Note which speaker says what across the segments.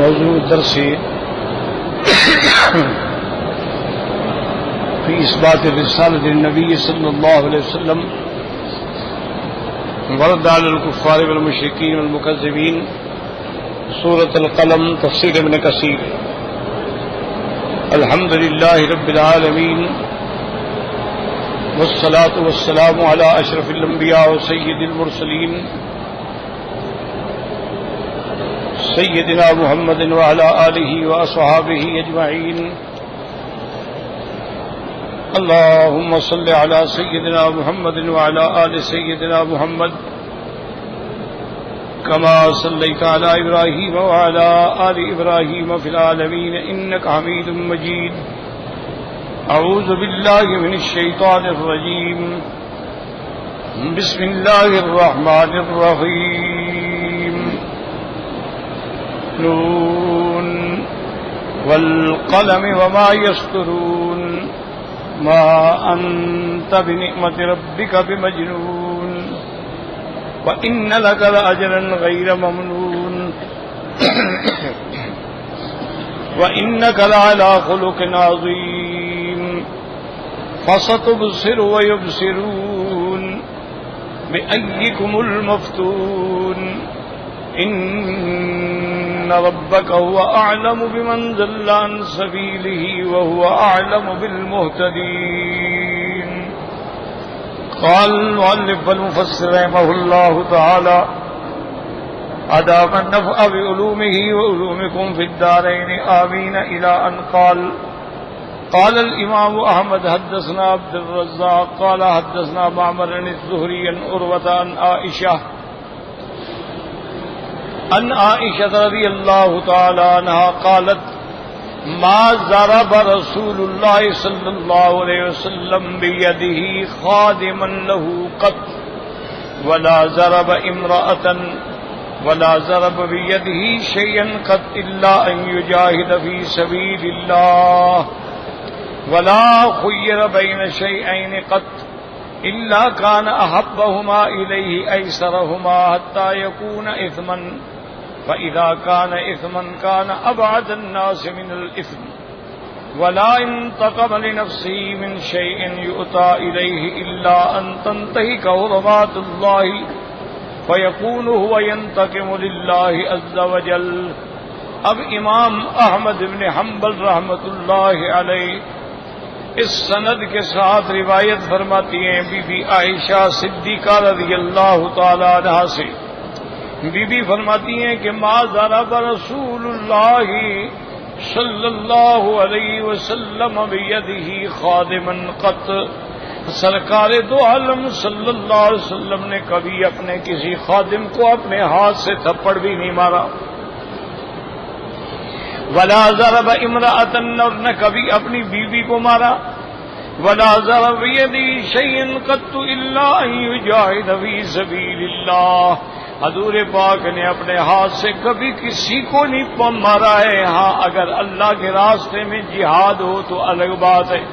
Speaker 1: موضوع درس في إثبات الرسالة للنبي صلى الله عليه وسلم ورد على الكفار والمشركين والمكذبين سورة القلم تفسير ابن كثير. الحمد لله رب العالمين والصلاة والسلام على أشرف الأنبياء وسيد المرسلين سيدنا محمد وعلى آله وأصحابه أجمعين. اللهم صل على سيدنا محمد وعلى آل سيدنا محمد كما صليت على إبراهيم وعلى آل إبراهيم في العالمين إنك حميد مجيد. أعوذ بالله من الشيطان الرجيم. بسم الله الرحمن الرحيم. نون والقلم وما يسطرون ما أنت بنعمة ربك بمجنون وإن لك لأجرا غير ممنون وإنك لعلى خلق عظيم فستبصر ويبصرون بأيكم المفتون إن ربك هو أعلم بمن ضل عن سبيله وهو أعلم بالمهتدين. قال المؤلف المفسر رحمه الله تعالى أدام النفع بعلومه وعلومكم في الدارين آمين إلى أن قال الإمام أحمد حدثنا عبد الرزاق قال حدثنا معمر الزهري عن عروة عن عائشة رضي الله تعالى عنها قالت ما ضرب رسول الله صلى الله عليه وسلم بيده خادما له قط ولا ضرب امرأة ولا ضرب بيده شيئا قط إلا أن يجاهد في سبيل الله ولا خير بين شيئين قط إلا كان أحبهما إليه أيسرهما حتى يكون إثما فإذا كان إثما كان أبعد الناس من الإثم ولا انتقم لنفسه من شيء يؤتى إليه إلا أن تنتهك حرمات الله فيكون هو ينتقم لله عز وجل. اب امام احمد بن حنبل رحمۃ اللہ علیہ اس سند کے ساتھ روایت فرماتی ہیں بی بی عائشہ صدیقہ رضی اللہ تعالی عنہا سے. بی بی فرماتی ہیں کہ ما ضرب رسول اللہ صلی اللہ علیہ وسلم بیدہ خادما قط. سرکار دو عالم صلی اللہ علیہ وسلم نے کبھی اپنے کسی خادم کو اپنے ہاتھ سے تھپڑ بھی نہیں مارا. ولا ضرب امرأة اور نہ کبھی اپنی بیوی کو مارا. ولا ضرب بيده شيئا قط الا ان يجاهد في سبيل الله. حضور پاک نے اپنے ہاتھ سے کبھی کسی کو نہیں مارا ہے. ہاں اگر اللہ کے راستے میں جہاد ہو تو الگ بات ہے.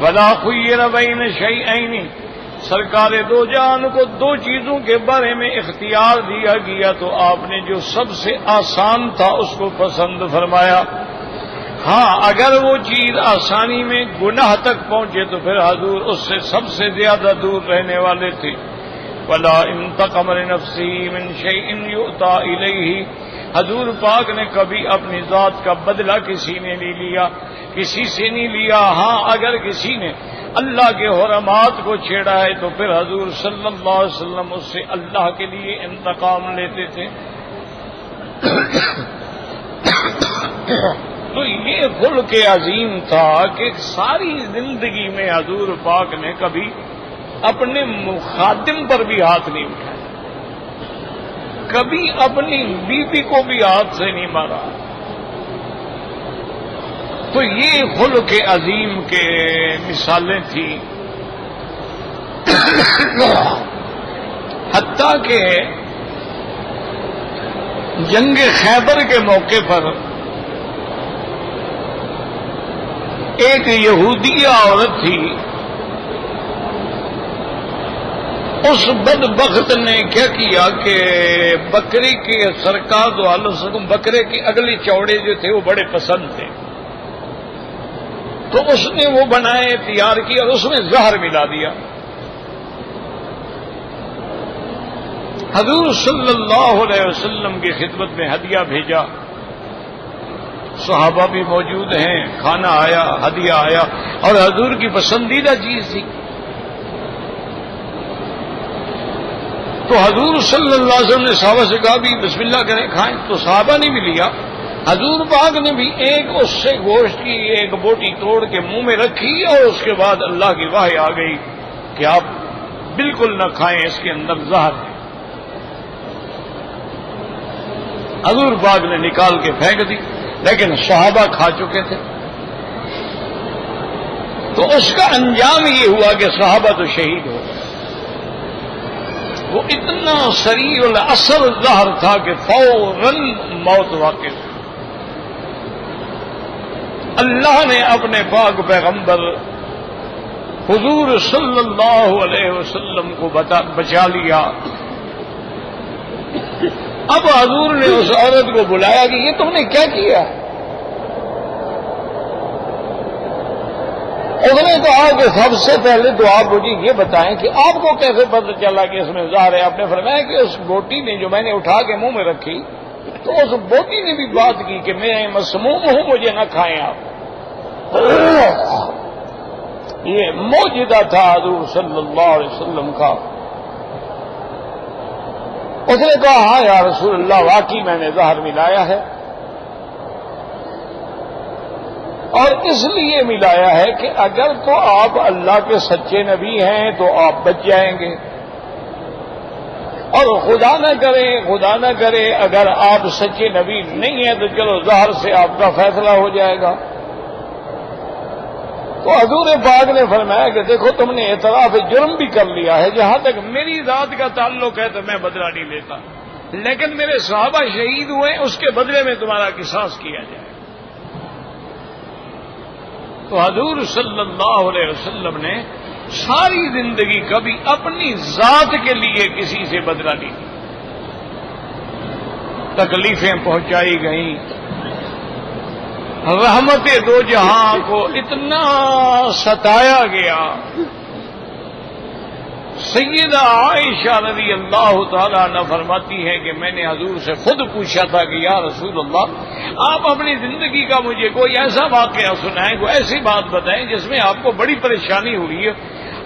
Speaker 1: ولا خیر بین شیئین سرکار دو جہان کو دو چیزوں کے بارے میں اختیار دیا گیا تو آپ نے جو سب سے آسان تھا اس کو پسند فرمایا. ہاں اگر وہ چیز آسانی میں گناہ تک پہنچے تو پھر حضور اس سے سب سے زیادہ دور رہنے والے تھے. ولا انتقم لنفسه من شيء يؤتى إليه. حضور پاک نے کبھی اپنی ذات کا بدلہ کسی نے نہیں لیا, کسی سے نہیں لیا. ہاں اگر کسی نے اللہ کے حرمات کو چھیڑا ہے تو پھر حضور صلی اللہ علیہ وسلم اس سے اللہ کے لیے انتقام لیتے تھے. تو یہ خلق عظیم تھا کہ ساری زندگی میں حضور پاک نے کبھی اپنے خادم پر بھی ہاتھ نہیں اٹھایا, کبھی اپنی بیوی کو بھی ہاتھ سے نہیں مارا. تو یہ خلق عظیم کے مثالیں تھیں. حتیٰ کہ جنگ خیبر کے موقع پر ایک یہودیہ عورت تھی, اس بدبخت نے کیا کیا کہ بکری کے سرکار دو علیہ وسلم بکرے کی اگلی چوڑے جو تھے وہ بڑے پسند تھے، تو اس نے وہ بنائے تیار کی اور اس میں زہر ملا دیا۔ حضور صلی اللہ علیہ وسلم کی خدمت میں ہدیہ بھیجا، صحابہ بھی موجود ہیں، کھانا آیا، ہدیہ آیا، اور حضور کی پسندیدہ چیز تھی۔ تو حضور صلی اللہ علیہ وسلم نے صحابہ سے کہا بھی بسم اللہ کریں کھائیں، تو صحابہ نے بھی لیا۔ حضور پاک نے بھی ایک اس سے گوشت کی ایک بوٹی توڑ کے منہ میں رکھی، اور اس کے بعد اللہ کی وحی آ گئی کہ آپ بالکل نہ کھائیں، اس کے اندر زہر ہے۔ حضور پاک نے نکال کے پھینک دی، لیکن صحابہ کھا چکے تھے، تو اس کا انجام یہ ہوا کہ صحابہ تو شہید ہو گئے۔ وہ اتنا سریع الاثر زہر تھا کہ فوراً موت واقع ہوئی۔ اللہ نے اپنے پاک پیغمبر حضور صلی اللہ علیہ وسلم کو بچا لیا۔ اب حضور نے اس عورت کو بلایا کہ یہ تم نے کیا کیا؟ اس نے کہا کہ سب سے پہلے تو آپ مجھے یہ بتائیں کہ آپ کو کیسے پتہ چلا کہ اس میں زہر ہے؟ آپ نے فرمایا کہ اس بوٹی نے جو میں نے اٹھا کے منہ میں رکھی، تو اس بوٹی نے بھی بات کی کہ میں مسموم ہوں، مجھے نہ کھائیں آپ۔ یہ معجزہ تھا حضور صلی اللہ علیہ وسلم کا۔ اس نے کہا ہاں یا رسول اللہ، واقعی میں نے زہر ملایا ہے، اور اس لیے ملایا ہے کہ اگر تو آپ اللہ کے سچے نبی ہیں تو آپ بچ جائیں گے، اور خدا نہ کرے اگر آپ سچے نبی نہیں ہیں تو چلو زہر سے آپ کا فیصلہ ہو جائے گا۔ تو حضور پاک نے فرمایا کہ دیکھو تم نے اعتراف جرم بھی کر لیا ہے، جہاں تک میری ذات کا تعلق ہے تو میں بدلہ نہیں لیتا، لیکن میرے صحابہ شہید ہوئے، اس کے بدلے میں تمہارا قصاص کیا جائے۔ تو حضور صلی اللہ علیہ وسلم نے ساری زندگی کبھی اپنی ذات کے لیے کسی سے بدلہ نہیں لیا۔ تکلیفیں پہنچائی گئیں، رحمت دو جہاں کو اتنا ستایا گیا۔ سیدہ عائشہ رضی اللہ تعالیٰ عنہ فرماتی ہے کہ میں نے حضور سے خود پوچھا تھا کہ یا رسول اللہ، آپ اپنی زندگی کا مجھے کوئی ایسا واقعہ سنائیں، کوئی ایسی بات بتائیں جس میں آپ کو بڑی پریشانی ہوئی ہے۔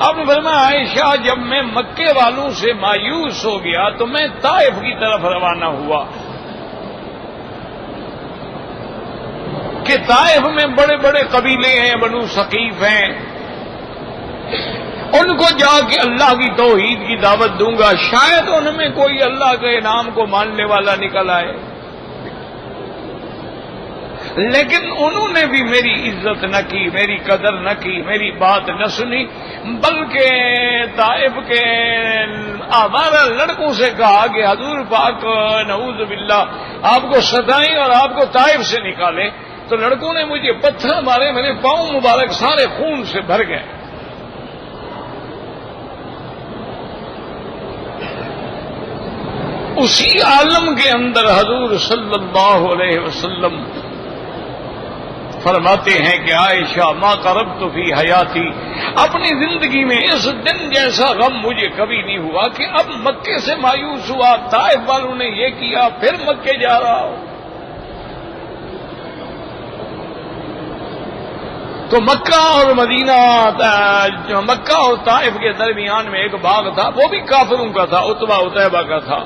Speaker 1: آپ نے فرمایا عائشہ، جب میں مکے والوں سے مایوس ہو گیا تو میں طائف کی طرف روانہ ہوا کہ طائف میں بڑے بڑے قبیلے ہیں، بنو ثقیف ہیں، ان کو جا کے اللہ کی توحید کی دعوت دوں گا، شاید ان میں کوئی اللہ کے نام کو ماننے والا نکل آئے۔ لیکن انہوں نے بھی میری عزت نہ کی، میری قدر نہ کی، میری بات نہ سنی، بلکہ طائف کے آوارہ لڑکوں سے کہا کہ حضور پاک نعوذ باللہ آپ کو ستائیں اور آپ کو طائف سے نکالیں۔ تو لڑکوں نے مجھے پتھر مارے، میرے پاؤں مبارک سارے خون سے بھر گئے۔ اسی عالم کے اندر حضور صلی اللہ علیہ وسلم فرماتے ہیں کہ عائشہ ما قربت فی حیاتی، اپنی زندگی میں اس دن جیسا غم مجھے کبھی نہیں ہوا کہ اب مکے سے مایوس ہوا، طائف والوں نے یہ کیا، پھر مکے جا رہا ہوں۔ تو مکہ اور مدینہ، مکہ اور طائف کے درمیان میں ایک باغ تھا، وہ بھی کافروں کا تھا، عتبہ عتیبہ کا تھا۔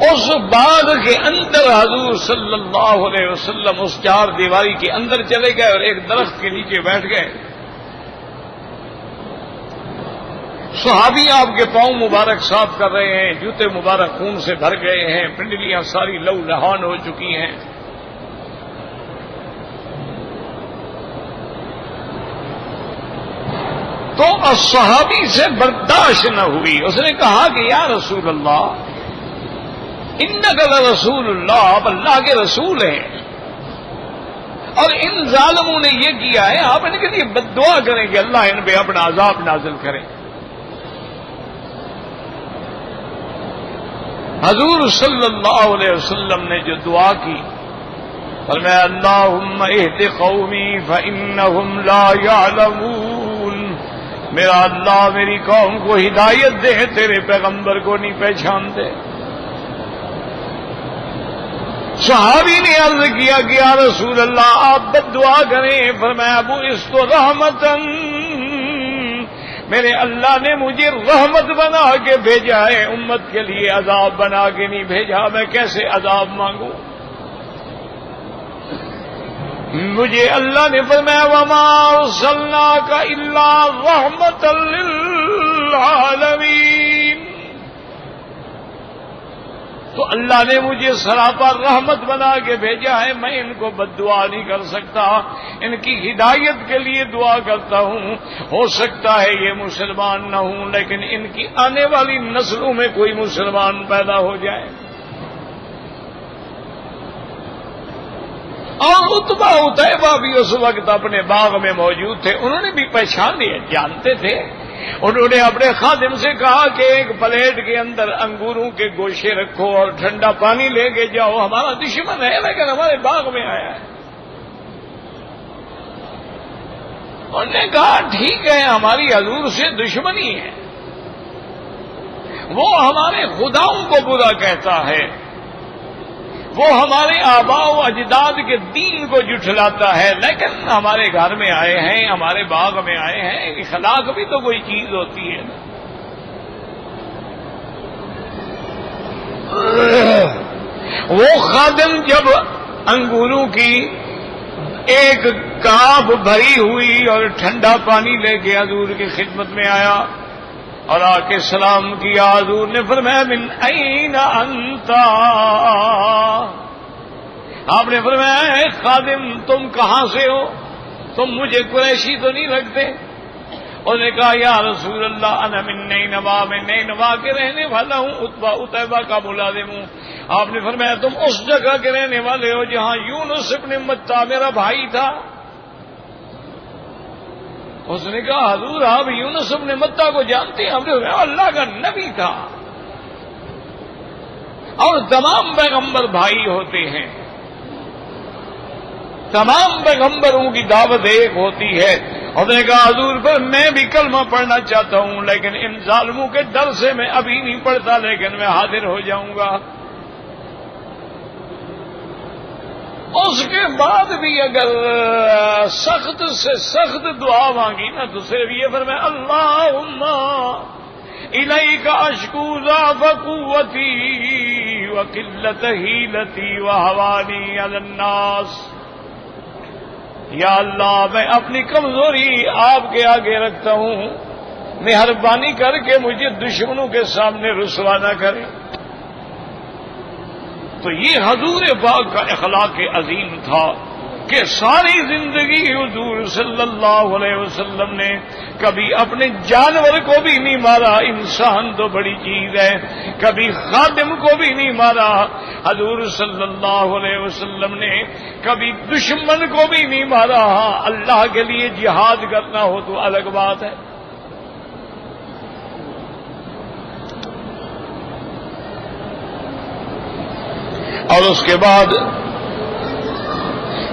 Speaker 1: اس باغ کے اندر حضور صلی اللہ علیہ وسلم اس چار دیواری کے اندر چلے گئے اور ایک درخت کے نیچے بیٹھ گئے۔ صحابی آپ کے پاؤں مبارک صاف کر رہے ہیں، جوتے مبارک خون سے بھر گئے ہیں، پنڈلیاں ساری لہو لہان ہو چکی ہیں۔ تو صحابی سے برداشت نہ ہوئی، اس نے کہا کہ یا رسول اللہ، انک لرسول اللہ، آپ اللہ کے رسول ہیں، اور ان ظالموں نے یہ کیا ہے، آپ ان کے لیے بد دعا کریں کہ اللہ ان پہ اپنا عذاب نازل کرے۔ حضور صلی اللہ علیہ وسلم نے جو دعا کی، فرمایا اللہم اہد قومی فإنہم لا یعلمون، میرا اللہ میری قوم کو ہدایت دے، تیرے پیغمبر کو نہیں پہچانتے۔ صحابی نے عرض کیا کہ یا رسول اللہ آپ بد دعا کریں، فرمایا ابو اس تو رحمتن، میرے اللہ نے مجھے رحمت بنا کے بھیجا ہے، امت کے لیے عذاب بنا کے نہیں بھیجا، میں کیسے عذاب مانگوں؟ مجھے اللہ نے فرمایا وما ارسلناک الا رحمۃ للعالمین، تو اللہ نے مجھے سراپا رحمت بنا کے بھیجا ہے، میں ان کو بد دعا نہیں کر سکتا، ان کی ہدایت کے لیے دعا کرتا ہوں۔ ہو سکتا ہے یہ مسلمان نہ ہوں، لیکن ان کی آنے والی نسلوں میں کوئی مسلمان پیدا ہو جائے۔ اور عتبہ عتیبہ بھی اس وقت اپنے باغ میں موجود تھے، انہوں نے بھی پہچان لیا، جانتے تھے۔ انہوں نے اپنے خادم سے کہا کہ ایک پلیٹ کے اندر انگوروں کے گوشے رکھو اور ٹھنڈا پانی لے کے جاؤ، ہمارا دشمن ہے لیکن ہمارے باغ میں آیا ہے۔ انہوں نے کہا ٹھیک ہے، ہماری حضور سے دشمنی ہے، وہ ہمارے خداؤں کو برا کہتا ہے، وہ ہمارے آباء و اجداد کے دین کو جھٹلاتا ہے، لیکن ہمارے گھر میں آئے ہیں، ہمارے باغ میں آئے ہیں، اخلاق بھی تو کوئی چیز ہوتی ہے نا۔ وہ خادم جب انگوروں کی ایک کاپ بھری ہوئی اور ٹھنڈا پانی لے کے حضور کی خدمت میں آیا اور آ کے سلام کیا، حضور نے فرمایا من این انت، آپ نے فرمایا اے خادم تم کہاں سے ہو، تم مجھے قریشی تو نہیں لگتے؟ انہوں نے کہا یا رسول اللہ انا من نینوا، میں نینوا کے رہنے والا ہوں، عتبہ عتیبہ کا ملازم ہوں۔ آپ نے فرمایا تم اس جگہ کے رہنے والے ہو جہاں یونس ابن متیٰ میرا بھائی تھا؟ اس نے کہا حضور آپ یونس ابن متیٰ کو جانتے ہیں؟ ہم نے کہا اللہ کا نبی تھا، اور تمام پیغمبر بھائی ہوتے ہیں، تمام پیغمبروں کی دعوت ایک ہوتی ہے۔ اور نے کہا حضور پر میں بھی کلمہ پڑھنا چاہتا ہوں، لیکن ان ظالموں کے ڈر سے میں ابھی نہیں پڑھتا، لیکن میں حاضر ہو جاؤں گا۔ اس کے بعد بھی اگر سخت سے سخت دعا مانگی نا تو صرف یہ فرمایا اللہم الیک اشکو ضعف قوتی وقلت حیلتی وہوانی علی الناس، یا اللہ میں اپنی کمزوری آپ کے آگے رکھتا ہوں، مہربانی کر کے مجھے دشمنوں کے سامنے رسوا نہ کرے۔ تو یہ حضور پاک کا اخلاق عظیم تھا کہ ساری زندگی حضور صلی اللہ علیہ وسلم نے کبھی اپنے جانور کو بھی نہیں مارا، انسان تو بڑی چیز ہے، کبھی خادم کو بھی نہیں مارا۔ حضور صلی اللہ علیہ وسلم نے کبھی دشمن کو بھی نہیں مارا۔ ہاں اللہ کے لیے جہاد کرنا ہو تو الگ بات ہے۔ اور اس کے بعد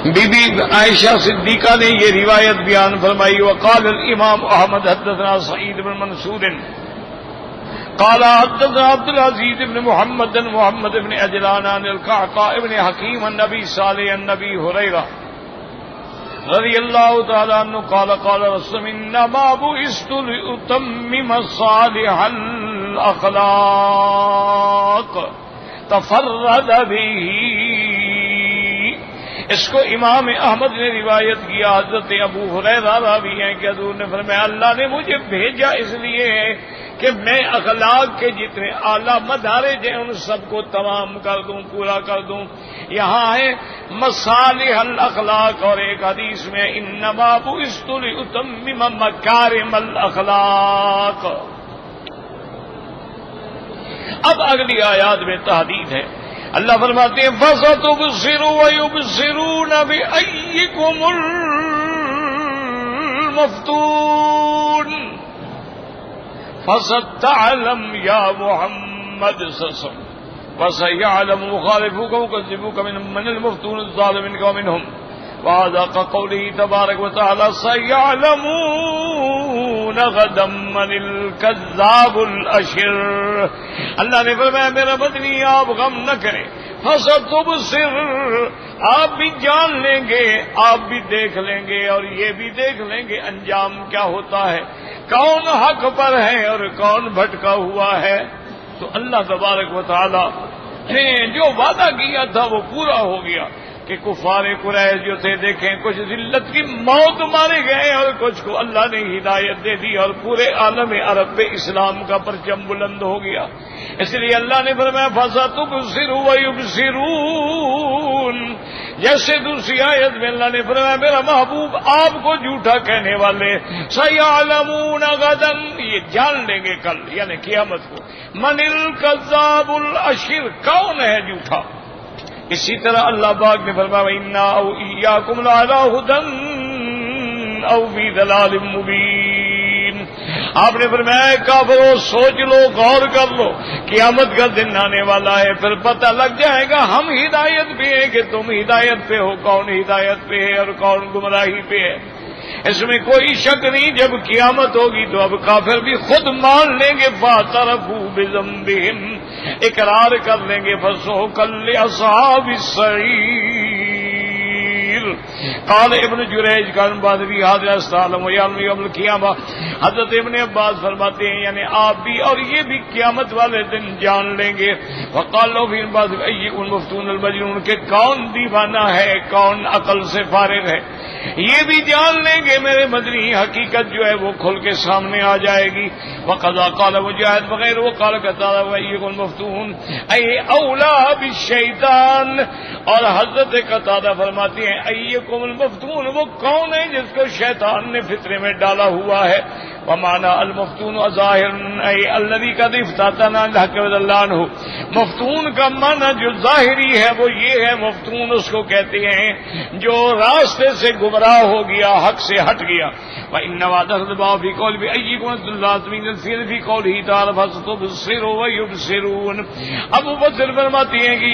Speaker 1: بی بی عائشہ صدیقہ نے یہ روایت بیان فرمائی، وقال الامام احمد حدثنا سعید بن منصور قال حدثنا عبد العزيز بن محمد بن عجلان عن القعقاع بن حكيم النبي صالح النبي هريرة رضي الله تعالى عنه قال قال رسول انما بعثت لأتمم صالح الاخلاق تفرد به۔ اس کو امام احمد نے روایت کیا، حضرت ابو ہریرہ راوی ہیں کہ حضور نے فرمایا اللہ نے مجھے بھیجا اس لیے کہ میں اخلاق کے جتنے اعلیٰ مدارج ہیں ان سب کو تمام کر دوں، پورا کر دوں۔ یہاں ہے مصالح الاخلاق، اور ایک حدیث میں انما بعثت لأتمم مکارم الاخلاق۔ اب اگلی آیات میں تحدید ہے، اللہ فرماتے ہیں فَسَتُبْصِرُ وَيُبْصِرُونَ بِأَيِّنَا بأيكم المفتون فستعلم يا محمد صلى الله عليه وسلم وسيعلم مخالفوك وكذبوك من المفتون الظالمين ومنهم وهذا كقوله تبارك وتعالى سيعلمون غدا من الكذاب الأشر. اللہ نے فرمایا میرا مدنی آپ غم نہ کریں، فستبصر، آپ بھی جان لیں گے، آپ بھی دیکھ لیں گے، اور یہ بھی دیکھ لیں گے انجام کیا ہوتا ہے، کون حق پر ہے اور کون بھٹکا ہوا ہے. تو اللہ تبارک و تعالی نے جو وعدہ کیا تھا وہ پورا ہو گیا کہ کفار قریش جو تھے دیکھیں کچھ ذلت کی موت مارے گئے اور کچھ کو اللہ نے ہدایت دے دی اور پورے عالم عرب میں اسلام کا پرچم بلند ہو گیا. اس لیے اللہ نے فرمایا فَسَتُبْصِرُ وَيُبْصِرُونَ. جیسے دوسری آیت میں اللہ نے فرمایا میرا محبوب آپ کو جھوٹا کہنے والے سَيَعْلَمُونَ غَدًا، یہ جان لیں گے کل یعنی قیامت کو، مَنِ الْكَذَّابُ الْأَشِرُ، کون ہے جھوٹا. اسی طرح اللہ پاک نے فرمایا وَإِنَّا أَوْ إِيَّاكُمْ لَعَلَىٰ هُدًى أَوْ فِي ضَلَالٍ مُّبِينٍ. آپ نے فرمایا کافروں سوچ لو، غور کر لو، قیامت کا دن آنے والا ہے، پھر پتہ لگ جائے گا ہم ہدایت پہ ہیں کہ تم ہدایت پہ ہو، کون ہدایت پہ ہے اور کون گمراہی پہ ہے. اس میں کوئی شک نہیں، جب قیامت ہوگی تو اب کافر بھی خود مان لیں گے فاعترفوا بذنبہم، اقرار کر لیں گے فسحقا لأصحاب السعیر. قال ابن جریج کا بعد بھی حاضر استعلم یوم القیامہ. حضرت ابن عباس فرماتے ہیں یعنی آپ بھی اور یہ بھی قیامت والے دن جان لیں گے. وقالوا فی بعض ایکم المفتون المجنون، کہ کون دیوانہ ہے کون عقل سے فارغ ہے، یہ بھی جان لیں گے میرے مدنی. حقیقت جو ہے وہ کھل کے سامنے آ جائے گی. وقضا قال مجاہد وغیرہ وقال قتادہ وایکم المفتون ای اولا بالشیطان. اور حضرت قتادہ فرماتے ہیں ایکم المفتون، وہ کون ہے جس کو شیطان نے فطرے میں ڈالا ہوا ہے. ومعنى المفتون ظاہر ای الذی قد افتتن الحق والله عنہ. مفتون کا معنی جو ظاہری ہے وہ یہ ہے، مفتون اس کو کہتے ہیں جو راستے سے گمراہ ہو گیا، حق سے ہٹ گیا. وَإِنَّ وَعْدَ الْبَاءِ فِي قَوْلِ بِأَيِّكُمْ الظَّالِمِينَ الْفِيلِ فِي قَوْلِهِ تَعَالَى فَسَتُبْصِرُ وَيُبْصِرُونَ. ابو بکر فرماتے ہیں کہ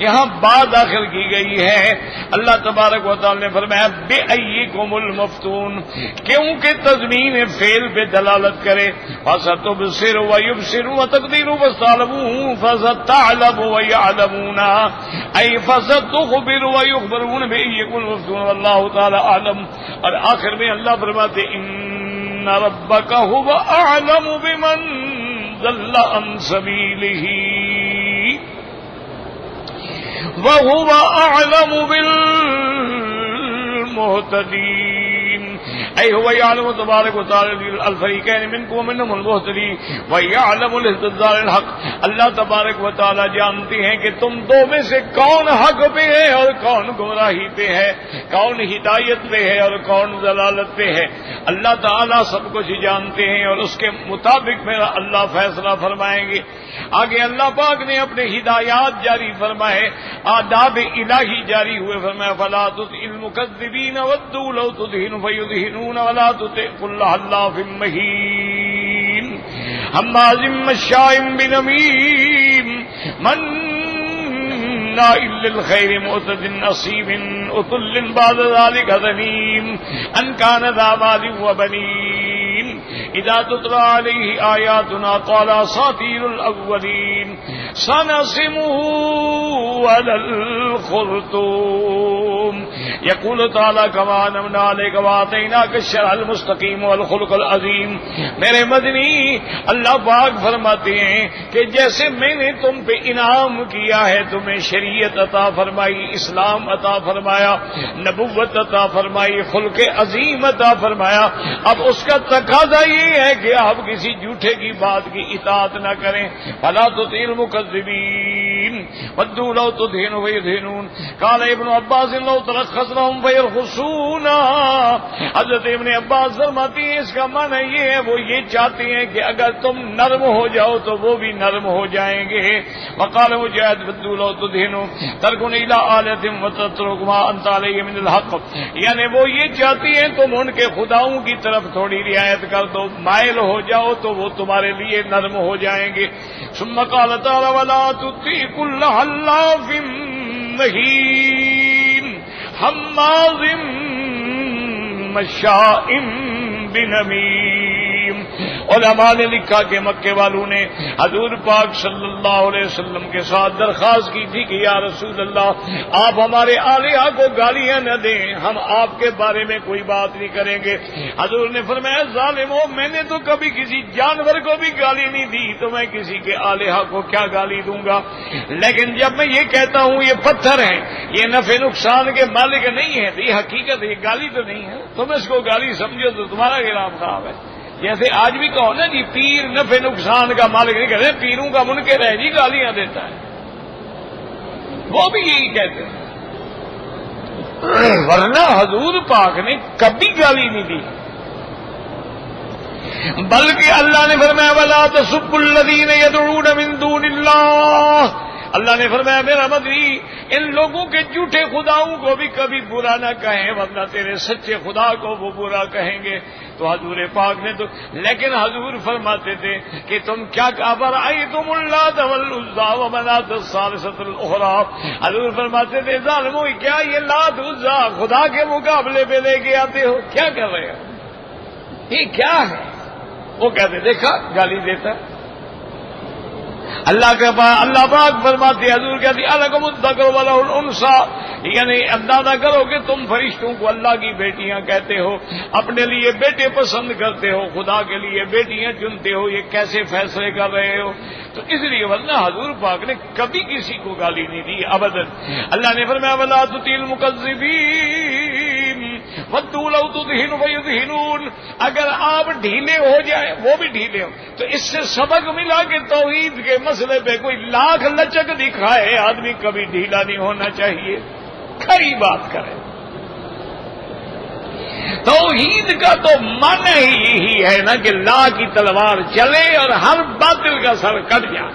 Speaker 1: یہاں با داخل کی گئی ہے. اللہ تبارک و تعالی نے فرمایا بِأَيِّكُمُ الْمَفْتُونَ، کیونکہ تضمین فعل پہ دلالت کرے. فَسَتُبْصِرُ وَيُبْصِرُ وَتَقْدِيرُ فَاسْتَعْلَمُوا فَسَتَعْلَمُ وَيَعْلَمُونَ أي فَسَتُخْبِرُ وَيُخْبَرُونَ بِأَيِّكُمُ الْمَفْتُونُ وَاللَّهُ تعالی أعلم. اور آخر میں اللہ فرماتے ان ربک هو اعلم بمن ضل عن سبیلہ وهو اعلم بالمهتدین. اي هو يعلم تبارك وتعالى الفريقين منكم ومنهم المهتدين ويعلم الاهتداء الحق. اللہ تبارک و تعالی جانتے ہیں کہ تم دو میں سے کون حق پہ ہے اور کون گمراہی پہ ہے، کون ہدایت پہ ہے اور کون ضلالت پہ ہے. اللہ تعالی سب کچھ جانتے ہیں اور اس کے مطابق میرا اللہ فیصلہ فرمائیں گے. آگے اللہ پاک نے اپنے ہدایات جاری فرمائے، آداب الہی جاری ہوئے. فرمایا فلا تطع المکذبین ودوا لو تدہن فیدہنون ولا تطع کل حلاف مہین ہماز مشاء بنمیم مناع للخیر معتد اثیم عتل بعد ذلک ظنیم ان کان ذا مال وبنین اذا تتلى عليه آیاتنا قال اساطیر الاولین سنسمه على الخرطوم. یقول تعالیٰ کما انعمنا علیک وآتیناک الشرع المستقیم والخلق العظیم. میرے مدنی اللہ پاک فرماتے ہیں کہ جیسے میں نے تم پہ انعام کیا ہے، تمہیں شریعت عطا فرمائی، اسلام عطا فرمایا، نبوت عطا فرمائی، خلق عظیم عطا فرمایا، اب اس کا تقاضا یہ ہے کہ آپ کسی جھوٹے کی بات کی اطاعت نہ کریں. فلا تطع المکذبین. ودوا لو تدهن فيدهنون قال ابن عباس لو ترخص لهم فيرخصون. حضرت ابن عباس فرماتی ہیں اس کا معنی یہ ہے وہ یہ چاہتے ہیں کہ اگر تم نرم ہو جاؤ تو وہ بھی نرم ہو جائیں گے. وقال مجاہد ودوا لو تدهن تركن الى آلهتهم وتترك ما انت عليه من الحق، یعنی وہ یہ چاہتی ہیں تم ان کے خداؤں کی طرف تھوڑی رعایت کر دو، مائل ہو جاؤ تو وہ تمہارے لیے نرم ہو جائیں گے. ثم قال تعالی ولا تطع كل حلاف مهين حماز مشاء بنمیم. علماء نے لکھا کہ مکے والوں نے حضور پاک صلی اللہ علیہ وسلم کے ساتھ درخواست کی تھی کہ یا رسول اللہ آپ ہمارے آلیہ کو گالیاں نہ دیں، ہم آپ کے بارے میں کوئی بات نہیں کریں گے. حضور نے فرمایا ظالمو، میں نے تو کبھی کسی جانور کو بھی گالی نہیں دی تو میں کسی کے آلیہ کو کیا گالی دوں گا. لیکن جب میں یہ کہتا ہوں یہ پتھر ہیں، یہ نفع نقصان کے مالک نہیں ہے، یہ حقیقت ہے، یہ گالی تو نہیں ہے. تم اس کو گالی سمجھو تو تمہارا کلام خراب ہے. جیسے آج بھی کہو نا جی پیر نفع نقصان کا مالک نہیں کہتے، پیروں کا منکر ہے جی، گالیاں دیتا ہے، وہ بھی یہی کہتے ہیں. ورنہ حضور پاک نے کبھی گالی نہیں دی، بلکہ اللہ نے فرمایا وَلَا تَسُبُّوا الَّذِينَ يَدْعُونَ مِن دُونِ اللَّهِ. اللہ نے فرمایا میرا مدنی ان لوگوں کے جھوٹے خداؤں کو بھی کبھی برا نہ کہیں ورنہ تیرے سچے خدا کو وہ برا کہیں گے. تو حضور پاک نے تو لیکن حضور فرماتے تھے کہ تم کیا افرأیتم اللات والعزی ومناۃ الثالثۃ الاخری. حضور فرماتے تھے ظالموں کیا یہ لات عزی خدا کے مقابلے پہ لے کے آتے ہو، کیا کر رہے ہو، یہ کیا ہے؟ وہ کہتے دیکھا گالی دیتا. اللہ پاک فرماتے حضور کہتی الکم الذکر ولہ الانثی، یعنی اندازہ کرو کہ تم فرشتوں کو اللہ کی بیٹیاں کہتے ہو، اپنے لیے بیٹے پسند کرتے ہو، خدا کے لیے بیٹیاں چنتے ہو، یہ کیسے فیصلے کر رہے ہو؟ تو اس لیے ورنہ حضور پاک نے کبھی کسی کو گالی نہیں دی ابداً. اللہ نے فرمایا ولا تطیع المکذبین ودوا لو تدہن فیدہنون. اگر آپ ڈھیلے ہو جائیں وہ بھی ڈھیلے ہو تو اس سے سبق ملا کہ توحید کے مسئلے پہ کوئی لاکھ لچک دکھائے آدمی کبھی ڈھیلا نہیں ہونا چاہیے، کھری بات کرے. توحید کا تو معنی ہی یہی ہے نا کہ لا کی تلوار چلے اور ہر باطل کا سر کٹ جائے.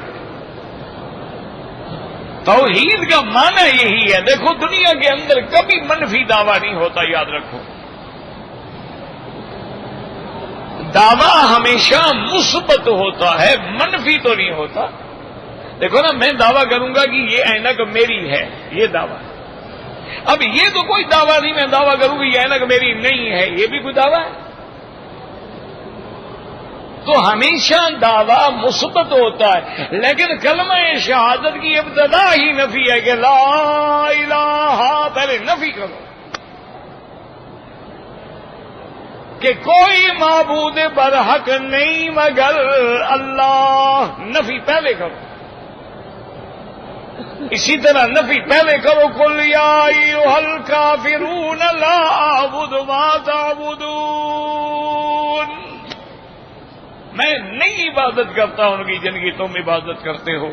Speaker 1: توحید کا معنی یہی ہے. دیکھو دنیا کے اندر کبھی منفی دعویٰ نہیں ہوتا، یاد رکھو. دعویٰ ہمیشہ مثبت ہوتا ہے، منفی تو نہیں ہوتا. دیکھو نا میں دعویٰ کروں گا کہ یہ اینک میری ہے، یہ دعویٰ. اب یہ تو کوئی دعویٰ نہیں، میں دعویٰ کروں کہ یہ اینک میری نہیں ہے، یہ بھی کوئی دعویٰ ہے. تو ہمیشہ دعویٰ مثبت ہوتا ہے، لیکن کلمہ شہادت کی ابتدا ہی نفی ہے کہ لا الہ، پہلے نفی کرو کہ کوئی معبود برحق نہیں مگر اللہ، نفی پہلے کرو. اسی طرح نفی پہلے کرو قل یا ایھا الکافرون لا اعبد ما تعبدون، میں نہیں عبادت کرتا ان کی جن کی تم عبادت کرتے ہو،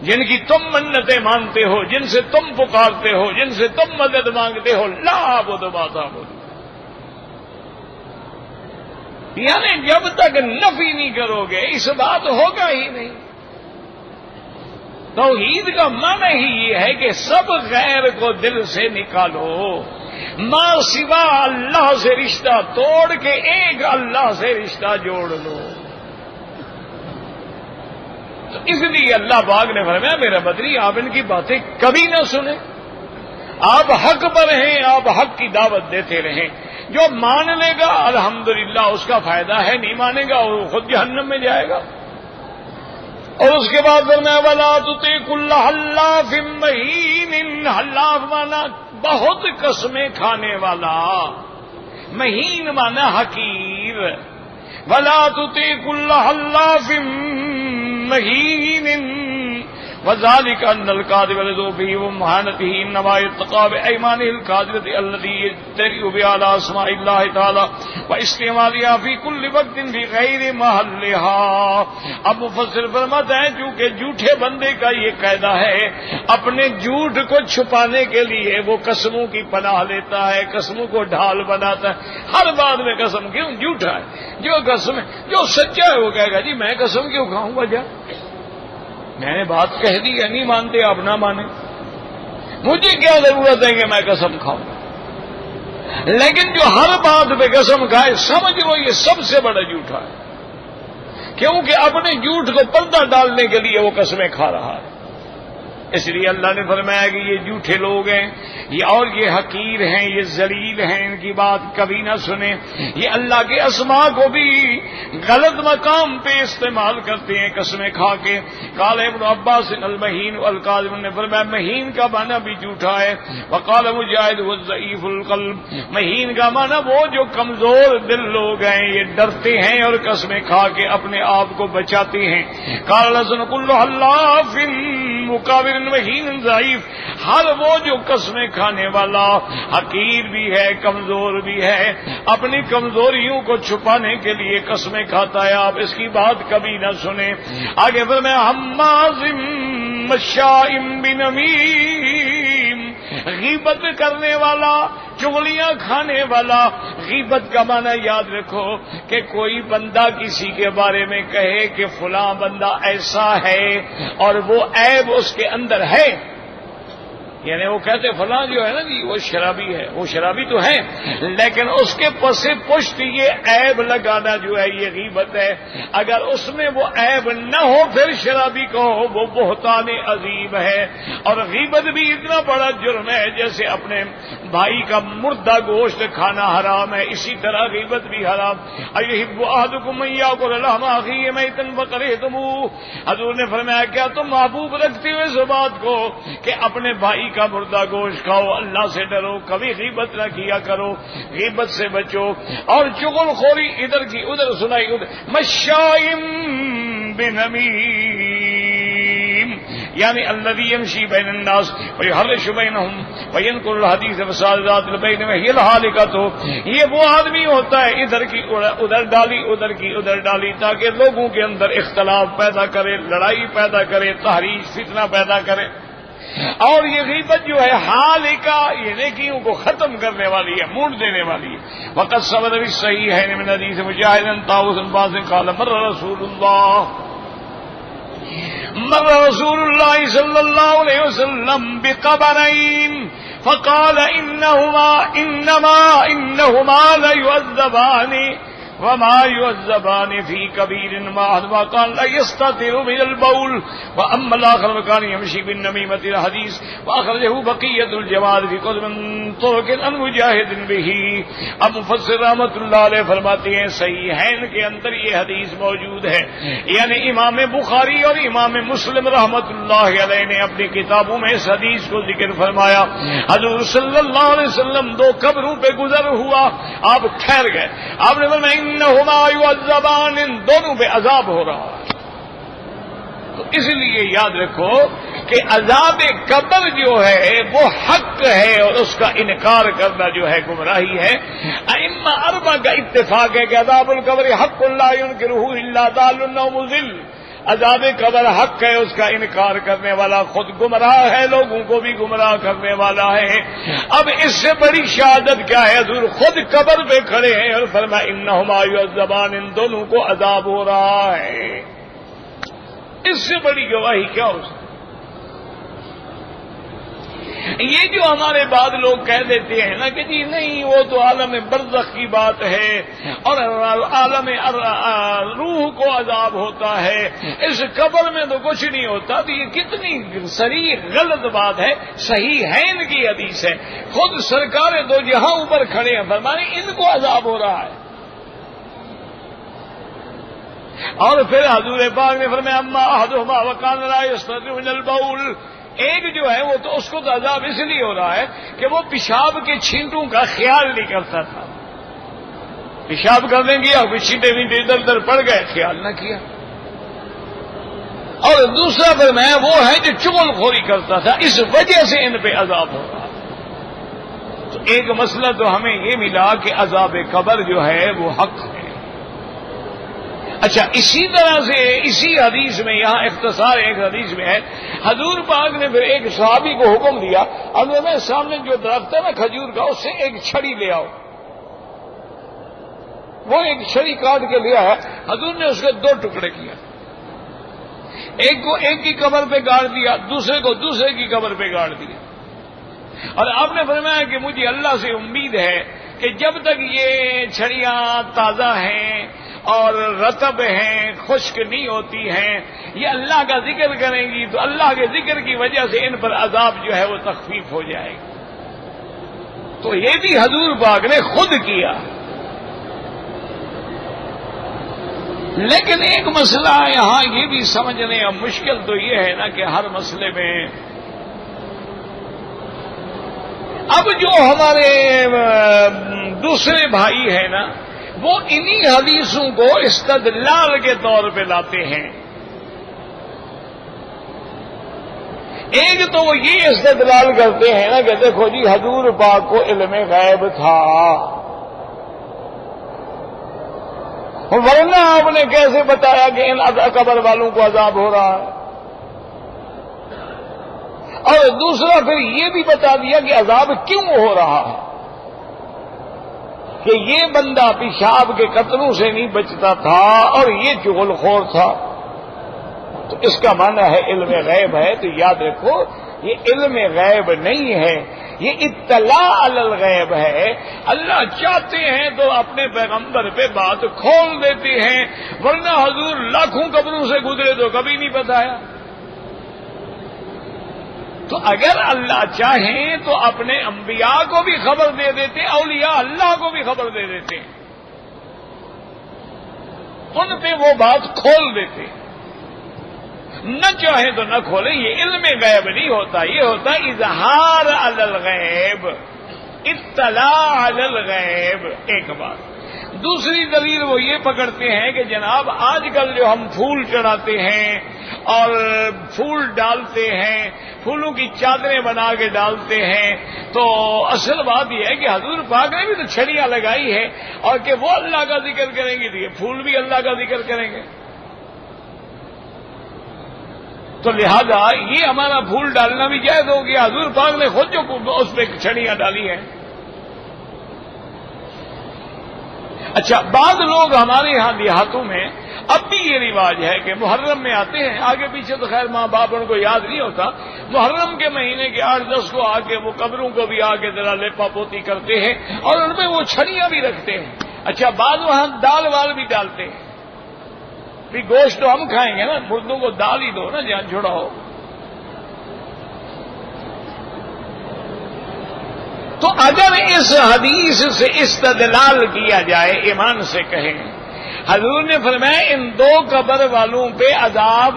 Speaker 1: جن کی تم منتیں مانتے ہو، جن سے تم پکارتے ہو، جن سے تم مدد مانگتے ہو. لا اعبد ما تعبدون، یعنی جب تک نفی نہیں کرو گے اس بات ہوگا ہی نہیں. توحید کا معنی ہی یہ ہے کہ سب غیر کو دل سے نکالو، ما سوا اللہ سے رشتہ توڑ کے ایک اللہ سے رشتہ جوڑ لو. تو اس لیے اللہ پاک نے فرمایا میرا بدری آپ ان کی باتیں کبھی نہ سنیں، آپ حق پر ہیں، آپ حق کی دعوت دیتے رہیں. جو مان لے گا الحمدللہ اس کا فائدہ ہے، نہیں مانے گا وہ خود جہنم میں جائے گا. اور اس کے بعد فرمایا ولا تطع كل حلاف مہین. حلاف مانا بہت قسمیں کھانے والا، مہین مانا حقیر. ولا تطع كل حلاف مہین وذلك ان الكاذب لذوبه ومهانته انما يتقى بايمانه الكاذبه التي يجترئ بها على اسماء الله تعالى واستعمالها في كل وقت في غير محلها. اب مفسر فرماتے ہیں چونکہ جھوٹے بندے کا یہ قاعدہ ہے اپنے جھوٹ کو چھپانے کے لیے وہ قسموں کی پناہ لیتا ہے, قسموں کو ڈھال بناتا ہے. ہر بات میں قسم کیوں؟ جھوٹا ہے. جو قسم جو سچا ہے وہ کہے گا جی میں قسم کیوں کھاؤں گا, جا میں نے بات کہہ دی ہے, نہیں مانتے آپ نہ مانیں, مجھے کیا ضرورت ہے کہ میں قسم کھاؤں. لیکن جو ہر بات پہ قسم کھائے سمجھ لو یہ سب سے بڑا جھوٹا ہے, کیونکہ اپنے جھوٹ کو پردہ ڈالنے کے لیے وہ قسمیں کھا رہا ہے. اس لیے اللہ نے فرمایا کہ یہ جھوٹے لوگ ہیں اور یہ حقیر ہیں, یہ ذلیل ہیں, ان کی بات کبھی نہ سنیں. یہ اللہ کے اسماء کو بھی غلط مقام پہ استعمال کرتے ہیں قسمیں کھا کے. قال ابن عباس المہین والکاذب نے فرمایا مہین کا معنی بھی جھوٹا ہے. وقال مجاہد والضعیف القلب, مہین کا معنی وہ جو کمزور دل لوگ ہیں یہ ڈرتے ہیں اور قسمیں کھا کے اپنے آپ کو بچاتے ہیں. قال الحسن كل حلاف مقابل مہین ضعیف, ہر وہ جو قسمیں کھانے والا حقیر بھی ہے کمزور بھی ہے اپنی کمزوریوں کو چھپانے کے لیے قسمیں کھاتا ہے. آپ اس کی بات کبھی نہ سنیں. آگے پھر میں حماز مشاء بنمیم, غیبت کرنے والا چغلیاں کھانے والا. غیبت کا معنی یاد رکھو کہ کوئی بندہ کسی کے بارے میں کہے کہ فلاں بندہ ایسا ہے اور وہ عیب اس کے اندر ہے, یعنی وہ کہتے فلاں جو ہے نا جی وہ شرابی ہے, وہ شرابی تو ہے لیکن اس کے پس پشت یہ عیب لگانا جو ہے یہ غیبت ہے. اگر اس میں وہ عیب نہ ہو پھر شرابی کو وہ بہتان عظیم ہے. اور غیبت بھی اتنا بڑا جرم ہے جیسے اپنے بھائی کا مردہ گوشت کھانا حرام ہے, اسی طرح غیبت بھی حرام. ایحب احدکم ان یاکل لحم اخیہ میتا فکرہتموہ, حضور نے فرمایا کیا تم محبوب رکھتے ہو اس بات کو کہ اپنے بھائی کا مردہ گوشت کھاؤ, اللہ سے ڈرو, کبھی غیبت نہ کیا کرو, غیبت سے بچو. اور چغل خوری ادھر کی ادھر سنائی ادھر. مشائم بنمیم یعنی الذی یمشی بین الناس ویحرش بینہم وینقل الحدیث فساد ذات البین وہی الحالکۃ, یہ وہ آدمی ہوتا ہے ادھر کی ادھر ڈالی ادھر کی ادھر ڈالی تاکہ لوگوں کے اندر اختلاف پیدا کرے, لڑائی پیدا کرے, تحریش فتنہ پیدا کرے. اور یہ غیبت جو ہے حالکہ یہ نیکیوں کو ختم کرنے والی ہے, موڑ دینے والی ہے. وقت ثبت بھی صحیح ہے من حدیث مجاہد طاؤس بن باز قال مر رسول اللہ صلی اللہ علیہ وسلم بقبرین فقال انہما لیعذبان وما يعذبان في كبير ما أحدهما كان لا يستتر من البول وأما الآخر كان يمشي بالنميمة الحديث وأخرجه بقية الجماعة في كتب من طرق عن مجاهد به. اب مفسر رحمۃ اللہ علیہ فرماتے ہیں صحیحین کے اندر یہ حدیث موجود ہے, یعنی امام بخاری اور امام مسلم رحمۃ اللہ علیہ نے اپنی کتابوں میں اس حدیث کو ذکر فرمایا. حضور صلی اللہ علیہ وسلم دو قبروں پہ گزر ہوا, آپ ٹھہر گئے, آپ نے فرمایا انہما یعذبان, ان دونوں پہ عذاب ہو رہا ہے. تو اس لیے یاد رکھو کہ عذاب قبر جو ہے وہ حق ہے اور اس کا انکار کرنا جو ہے گمراہی ہے. ائمہ اربعہ کا اتفاق ہے کہ عذاب القبر حق لا ينکرہ الا ضال او مضل. عذاب قبر حق ہے, اس کا انکار کرنے والا خود گمراہ ہے, لوگوں کو بھی گمراہ کرنے والا ہے. اب اس سے بڑی شہادت کیا ہے, حضور خود قبر پہ کھڑے ہیں اور فرمایا انہما یعذبان, ان دونوں کو عذاب ہو رہا ہے. اس سے بڑی گواہی کیا ہو سکتی؟ یہ جو ہمارے بعد لوگ کہہ دیتے ہیں نا کہ جی نہیں وہ تو عالم برزخ کی بات ہے اور عالم روح کو عذاب ہوتا ہے, اس قبر میں تو کچھ نہیں ہوتا. تو یہ کتنی صریح غلط بات ہے. صحیح ہے ان کی حدیث ہے, خود سرکار دو جہاں اوپر کھڑے ہیں فرمانے ان کو عذاب ہو رہا ہے. اور پھر حضور پاک نے فرمایا اما احدہما وکان لا یستتر من البول, ایک جو ہے وہ تو اس کو تو عذاب اس لیے ہو رہا ہے کہ وہ پیشاب کے چھینٹوں کا خیال نہیں کرتا تھا. پیشاب کرنے گیا, چھینٹے وینٹے ادھر ادھر پڑ گئے, خیال نہ کیا. اور دوسرا فرمایا وہ ہے جو چغل خوری کرتا تھا، اس وجہ سے ان پہ عذاب ہو رہا۔ تو ایک مسئلہ تو ہمیں یہ ملا کہ عذاب قبر جو ہے وہ حق ہے۔ اچھا، اسی طرح سے اسی حدیث میں، یہاں اختصار ایک حدیث میں ہے، حضور پاک نے پھر ایک صحابی کو حکم دیا، اب میں سامنے جو درخت ہے نا کھجور کا، اس سے ایک چھڑی لے آؤ۔ وہ ایک چھڑی کاٹ کے لیا ہے، حضور نے اس کے 2 ٹکڑے کیا، ایک کو ایک کی قبر پہ گاڑ دیا، دوسرے کو دوسرے کی قبر پہ گاڑ دیا۔ اور آپ نے فرمایا کہ مجھے اللہ سے امید ہے کہ جب تک یہ چھڑیاں تازہ ہیں اور رطب ہیں، خشک نہیں ہوتی ہیں، یہ اللہ کا ذکر کریں گی تو اللہ کے ذکر کی وجہ سے ان پر عذاب جو ہے وہ تخفیف ہو جائے گا۔ تو یہ بھی حضور پاک نے خود کیا۔ لیکن ایک مسئلہ یہاں یہ بھی سمجھنے اب مشکل تو یہ ہے نا کہ ہر مسئلے میں اب جو ہمارے دوسرے بھائی ہیں نا، وہ انہی حدیثوں کو استدلال کے طور پہ لاتے ہیں۔ ایک تو وہ یہ استدلال کرتے ہیں نا کہ دیکھو جی حضور پاک کو علم غیب تھا، ورنہ آپ نے کیسے بتایا کہ ان قبر والوں کو عذاب ہو رہا ہے؟ اور دوسرا پھر یہ بھی بتا دیا کہ عذاب کیوں ہو رہا ہے، کہ یہ بندہ پیشاب کے قطروں سے نہیں بچتا تھا اور یہ چغل خور تھا۔ تو اس کا معنی ہے علم غیب ہے، تو یاد رکھو یہ علم غیب نہیں ہے، یہ اطلاع علی الغیب ہے۔ اللہ چاہتے ہیں تو اپنے پیغمبر پہ بات کھول دیتے ہیں، ورنہ حضور لاکھوں قبروں سے گزرے تو کبھی نہیں بتایا۔ تو اگر اللہ چاہیں تو اپنے انبیاء کو بھی خبر دے دیتے، اولیاء اللہ کو بھی خبر دے دیتے، ان پہ وہ بات کھول دیتے۔ نہ چاہیں تو نہ کھولیں، یہ علم غیب نہیں ہوتا، یہ ہوتا اظہار علی الغیب، اطلاع علی الغیب۔ ایک بات۔ دوسری دلیل وہ یہ پکڑتے ہیں کہ جناب آج کل جو ہم پھول چڑھاتے ہیں اور پھول ڈالتے ہیں، پھولوں کی چادریں بنا کے ڈالتے ہیں، تو اصل بات یہ ہے کہ حضور پاک نے بھی تو چھڑیاں لگائی ہے، اور کہ وہ اللہ کا ذکر کریں گے تو یہ پھول بھی اللہ کا ذکر کریں گے۔ تو لہذا یہ ہمارا پھول ڈالنا بھی جائز ہو گیا، حضور پاک نے خود جو اس پہ چھڑیاں ڈالی ہیں۔ اچھا، بعض لوگ ہمارے یہاں دیہاتوں میں اب بھی یہ رواج ہے کہ محرم میں آتے ہیں، آگے پیچھے تو خیر ماں باپ ان کو یاد نہیں ہوتا، محرم کے مہینے کے 8-10 کو آ کے وہ قبروں کو بھی آ کے ذرا لیپا پوتی کرتے ہیں اور ان میں وہ چھڑیاں بھی رکھتے ہیں۔ اچھا، بعض وہاں دال وال بھی ڈالتے ہیں، بھی گوشت تو ہم کھائیں گے نا، مردوں کو دال ہی دو نا جان چھڑاؤ۔ تو اگر اس حدیث سے استدلال کیا جائے، ایمان سے کہیں، حضور نے فرمایا ان 2 قبر والوں پہ عذاب،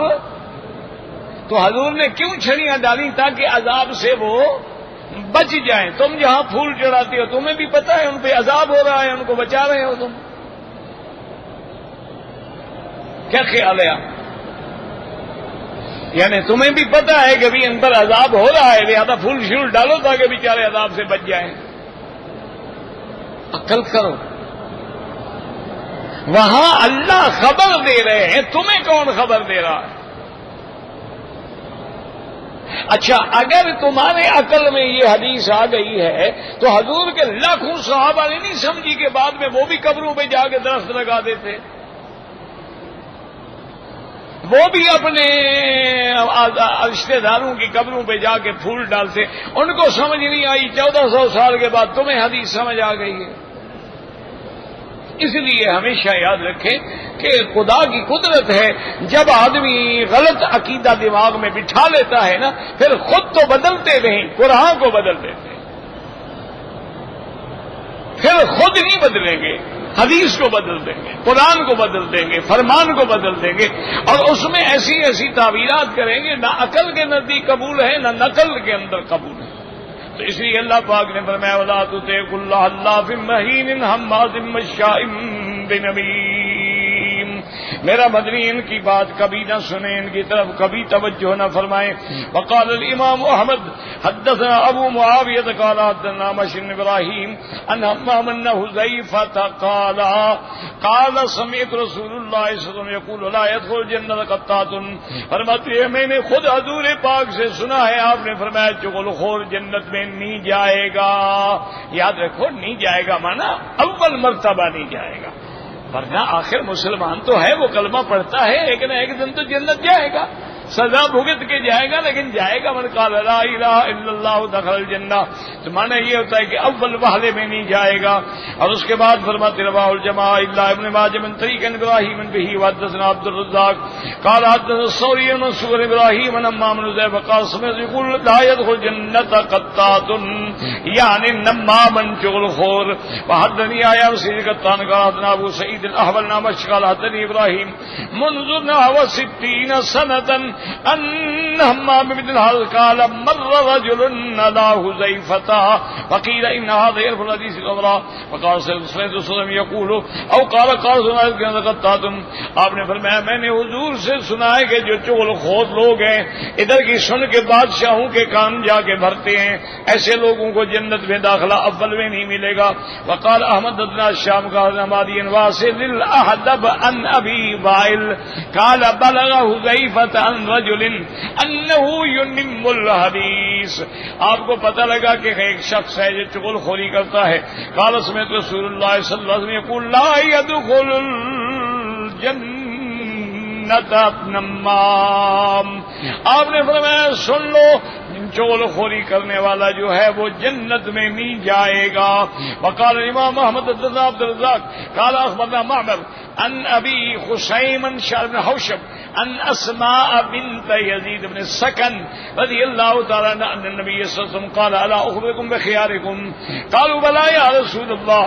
Speaker 1: تو حضور نے کیوں چھڑیاں ڈالی؟ تاکہ عذاب سے وہ بچ جائیں۔ تم جہاں پھول چڑھاتے ہو تمہیں بھی پتا ہے ان پہ عذاب ہو رہا ہے، ان کو بچا رہے ہو تم۔ کیا خیال ہے آپ؟ یعنی تمہیں بھی پتا ہے کہ بھی ان پر عذاب ہو رہا ہے، لہذا پھول شول ڈالو تاکہ بیچارے عذاب سے بچ جائیں۔ عقل کرو، وہاں اللہ خبر دے رہے ہیں، تمہیں کون خبر دے رہا ہے؟ اچھا، اگر تمہارے عقل میں یہ حدیث آ گئی ہے تو حضور کے لاکھوں صحابہ نے نہیں سمجھی کہ بعد میں وہ بھی قبروں پہ جا کے درخت لگا دیتے، وہ بھی اپنے رشتے داروں کی قبروں پہ جا کے پھول ڈالتے، ان کو سمجھ نہیں آئی، 1400 سال کے بعد تمہیں حدیث سمجھ آ گئی ہے۔ اس لیے ہمیشہ یاد رکھیں کہ خدا کی قدرت ہے، جب آدمی غلط عقیدہ دماغ میں بٹھا لیتا ہے نا، پھر خود تو بدلتے نہیں، قرآن کو بدل دیتے ہیں، پھر خود نہیں بدلیں گے، حدیث کو بدل دیں گے، قرآن کو بدل دیں گے، فرمان کو بدل دیں گے، اور اس میں ایسی ایسی تعبیرات کریں گے نہ عقل کے نزدیک قبول ہے نہ نقل کے اندر قبول ہے۔ تو اس لیے اللہ پاک نے فرمایا وَلَا تُطِعْ كُلَّ حَلَّافٍ مَّهِينٍ هَمَّازٍ مَّشَّاءٍ بِنَمِيمٍ، میرا مدنی ان کی بات کبھی نہ سنیں، ان کی طرف کبھی توجہ نہ فرمائیں۔ وقال الامام احمد حدثنا ابو معاویہ قال حدثنا مشن ابراہیم ان حمام بن حذیفہ قال سمعت رسول اللہ صلی اللہ علیہ وسلم یقول لا يدخل الجنة قطات، فرماتے ہیں میں نے خود حضور پاک سے سنا ہے، آپ نے فرمایا چغل خور جنت میں نہیں جائے گا۔ یاد رکھو نہیں جائے گا مانا اول مرتبہ نہیں جائے گا، ورنہ آخر مسلمان تو ہے، وہ کلمہ پڑھتا ہے، ایک نہ ایک دن تو جنت جائے گا، سزا بھگت کے جائے گا، لیکن جائے گا۔ من قال لا الہ الا اللہ دخل الجنہ، تو معنی یہ ہوتا ہے کہ اول وہلے میں نہیں جائے گا۔ اور اس کے بعد فرماتے رواہ الجماعہ الا ابن ماجہ من طریق ابراہیم بن بہ وحدثنا عبد الرزاق قال حدثنا الثوری بن منصور ابراہیم بن حمام بن حذیفہ قال سمعت يقول لا يدخل الجنة قطات، یعنی نمام چغل خور۔ وحدثني آیا رسول قطان قال حدثنا ابو سعید الاحول نامش قال حدثني ابراہیم منذ نحو 60 سنة ان حمام بن الحارث قال مر رجل على حذيفة وقيل ان هذا يرفع الحديث الامراء وقال صلى الله عليه وسلم يقول او قال قال آپ نے فرمایا میں نے حضور سے سنا ہے کہ جو چغل خور لوگ ہیں ادھر کی سن کے بادشاہوں کے کان جا کے بھرتے ہیں، ایسے لوگوں کو جنت میں داخلہ اول میں نہیں ملے گا۔ وقال احمد بن الشام قال حمادی واصل الاحدب عن ابي وائل قال بلغ حذيفة عن رجل انه ينم الحديث، آپ کو پتہ لگا کہ ایک شخص ہے جو چغل خوری کرتا ہے۔ قال سمعت رسول اللہ صلی اللہ علیہ وسلم يقول لا يدخل الجنة نمام، آپ نے فرمایا سن لو چغل خوری کرنے والا جو ہے وہ جنت میں نہیں جائے گا۔ وقال الامام احمد بن عبد الرزاق قال اخبرنا معمر عن ابي خشيم شعر بن حوشب عن اسماء بنت يزيد بن السكن رضي الله تعالى عنها ان النبي صلى الله عليه وسلم قال الا اخبركم بخياركم قالوا بلى يا رسول الله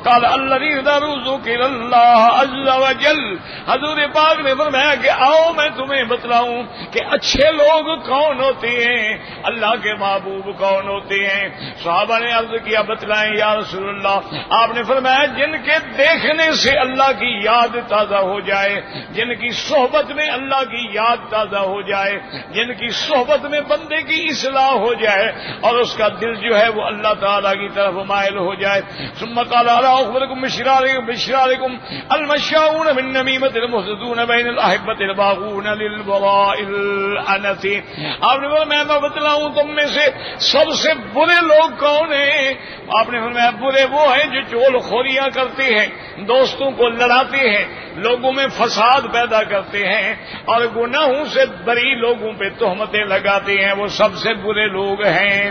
Speaker 1: قال الذين ذكر الله عز وجل، حضور پاک نے فرمایا کہ آؤ میں تمہیں بتلاؤں کہ اچھے لوگ کون ہوتے ہیں، اللہ کے محبوب کون ہوتے ہیں۔ صحابہ نے عرض کیا بتلائیں یا رسول اللہ، آپ نے فرمایا جن کے دیکھنے سے اللہ کی یاد تازہ ہو جائے، جن کی صحبت میں اللہ کی یاد تازہ ہو جائے، جن کی صحبت میں بندے کی اصلاح ہو جائے اور اس کا دل جو ہے وہ اللہ تعالیٰ کی طرف مائل ہو جائے۔ ثم قال الا اخبركم بشراركم المشاؤون بالنميمة المفسدون بين الأحبة الباغون للبراء العنت، آپ نے فرمایا میں بتلاؤں تم میں سے سب سے برے لوگ کون ہیں؟ آپ نے فرمایا برے وہ ہیں جو چغل خوریاں کرتے ہیں، دوستوں کو لڑاتے ہیں، لوگوں میں فساد پیدا کرتے ہیں اور گناہوں سے بری لوگوں پہ تہمتیں لگاتے ہیں، وہ سب سے برے لوگ ہیں۔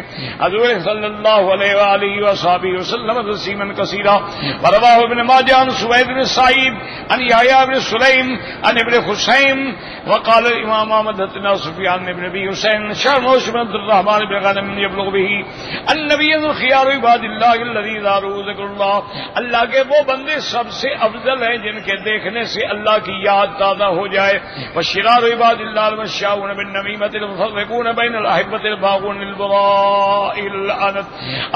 Speaker 1: حضور صلی اللہ علیہ وآلہ وصحبہ وسلم تسلیما کثیرا۔ ورواه ابن ماجہ عن سوید بن سعید عن یحییٰ بن سلیم عن ابن خثیم وقال الامام احمد حدثنا سفیان بن ابی حسین شرموش بن عبد الرحمن بن غنم یبلغ به النبی الخیار عباد اللہ الذین ذکروا ذکر اللہ، اللہ کے وہ بندے سب سے افضل ہیں جن کے دیکھنے سے اللہ کی یاد تازہ ہو جائے۔ وشرار عباد اللہ المشاؤون بالنمیمۃ المفرقون بین الاحبۃ الباغون للبراء العنت،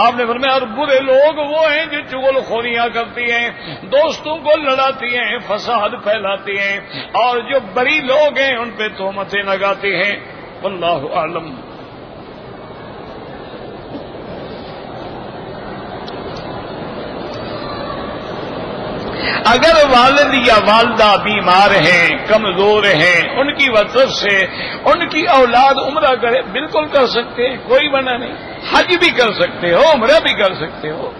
Speaker 1: آپ نے فرمایا اور برے لوگ وہ ہیں جو چغل خوریاں کرتی ہیں، دوستوں کو لڑاتی ہیں، فساد پھیلاتے ہیں اور جو بری لوگ ہیں ان پہ تہمتیں لگاتے ہیں۔ واللہ اعلم۔ اگر والد یا والدہ بیمار ہیں، کمزور ہیں، ان کی وجہ سے ان کی اولاد عمرہ کرے، بالکل کر سکتے ہیں، کوئی منع نہیں، حج بھی کر سکتے ہو، عمرہ بھی کر سکتے ہو۔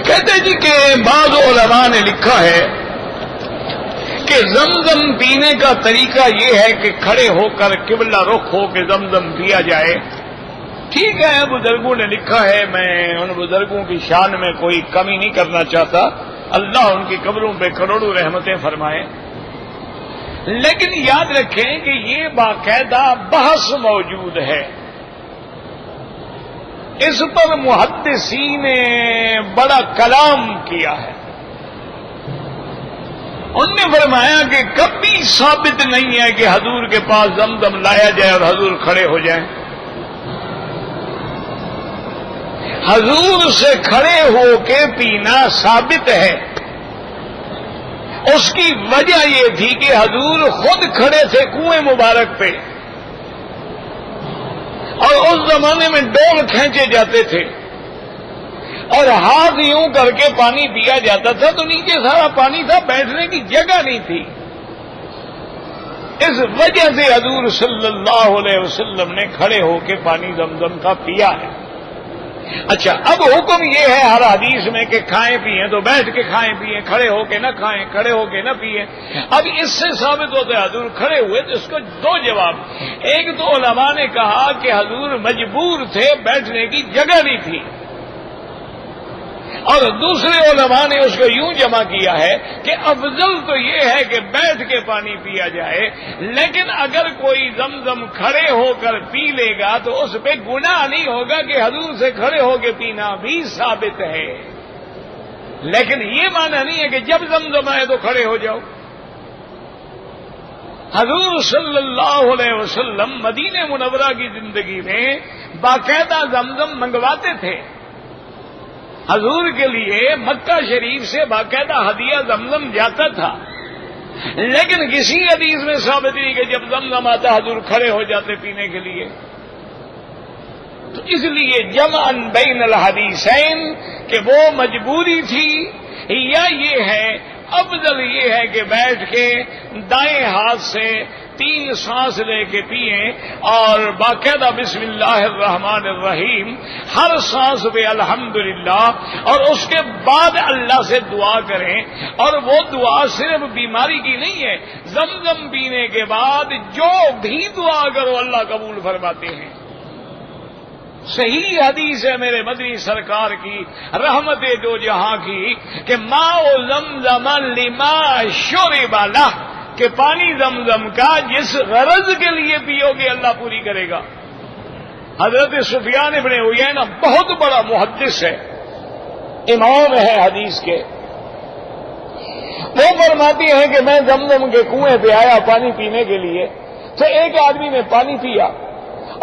Speaker 1: کہتے جی کہ بعض علماء نے لکھا ہے کہ زمزم پینے کا طریقہ یہ ہے کہ کھڑے ہو کر قبلہ رخ ہو کے زمزم پیا جائے۔ ٹھیک ہے، بزرگوں نے لکھا ہے، میں ان بزرگوں کی شان میں کوئی کمی نہیں کرنا چاہتا، اللہ ان کی قبروں پہ کروڑوں رحمتیں فرمائے، لیکن یاد رکھیں کہ یہ باقاعدہ بحث موجود ہے، اس پر محدثین نے بڑا کلام کیا ہے۔ ان نے فرمایا کہ کبھی ثابت نہیں ہے کہ حضور کے پاس زمزم لایا جائے اور حضور کھڑے ہو جائیں۔ حضور سے کھڑے ہو کے پینا ثابت ہے. اس کی وجہ یہ تھی کہ حضور خود کھڑے تھے کنویں مبارک پہ، اور اس زمانے میں ڈول کھینچے جاتے تھے اور ہاتھ یوں کر کے پانی پیا جاتا تھا، تو نیچے سارا پانی تھا، بیٹھنے کی جگہ نہیں تھی. اس وجہ سے حضور صلی اللہ علیہ وسلم نے کھڑے ہو کے پانی زمزم کا پیا ہے. اچھا، اب حکم یہ ہے ہر حدیث میں کہ کھائیں پیئیں تو بیٹھ کے کھائیں پیئیں، کھڑے ہو کے نہ کھائیں، کھڑے ہو کے نہ پیئیں. اب اس سے ثابت ہوتا ہے حضور کھڑے ہوئے، تو اس کو دو جواب. ایک تو علماء نے کہا کہ حضور مجبور تھے، بیٹھنے کی جگہ نہیں تھی، اور دوسرے علماء نے اس کو یوں جمع کیا ہے کہ افضل تو یہ ہے کہ بیٹھ کے پانی پیا جائے، لیکن اگر کوئی زمزم کھڑے ہو کر پی لے گا تو اس پہ گناہ نہیں ہوگا کہ حضور سے کھڑے ہو کے پینا بھی ثابت ہے. لیکن یہ معنی نہیں ہے کہ جب زمزم آئے تو کھڑے ہو جاؤ. حضور صلی اللہ علیہ وسلم مدینہ منورہ کی زندگی میں باقاعدہ زمزم منگواتے تھے. حضور کے لیے مکہ شریف سے باقاعدہ ہدیہ زمزم جاتا تھا، لیکن کسی حدیث میں ثابت نہیں کہ جب زمزم آتا حضور کھڑے ہو جاتے پینے کے لیے. تو اس لیے جمعاً بین الحدیثین کہ وہ مجبوری تھی، یا یہ ہے افضل یہ ہے کہ بیٹھ کے دائیں ہاتھ سے 3 سانس لے کے پئیں اور باقاعدہ بسم اللہ الرحمن الرحیم ہر سانس پہ الحمدللہ، اور اس کے بعد اللہ سے دعا کریں. اور وہ دعا صرف بیماری کی نہیں ہے، زمزم پینے کے بعد جو بھی دعا کرو اللہ قبول فرماتے ہیں. صحیح حدیث ہے میرے مدنی سرکار کی رحمت دو جہاں کی کہ ماء زمزم لما شرب لہ، کہ پانی زمزم کا جس غرض کے لیے پیو گے اللہ پوری کرے گا. حضرت سفیان ابن عیینہ بہت بڑا محدث ہے، امام ہے حدیث کے. وہ فرماتے ہیں کہ میں زمزم کے کنویں پہ آیا پانی پینے کے لیے، تو ایک آدمی نے پانی پیا،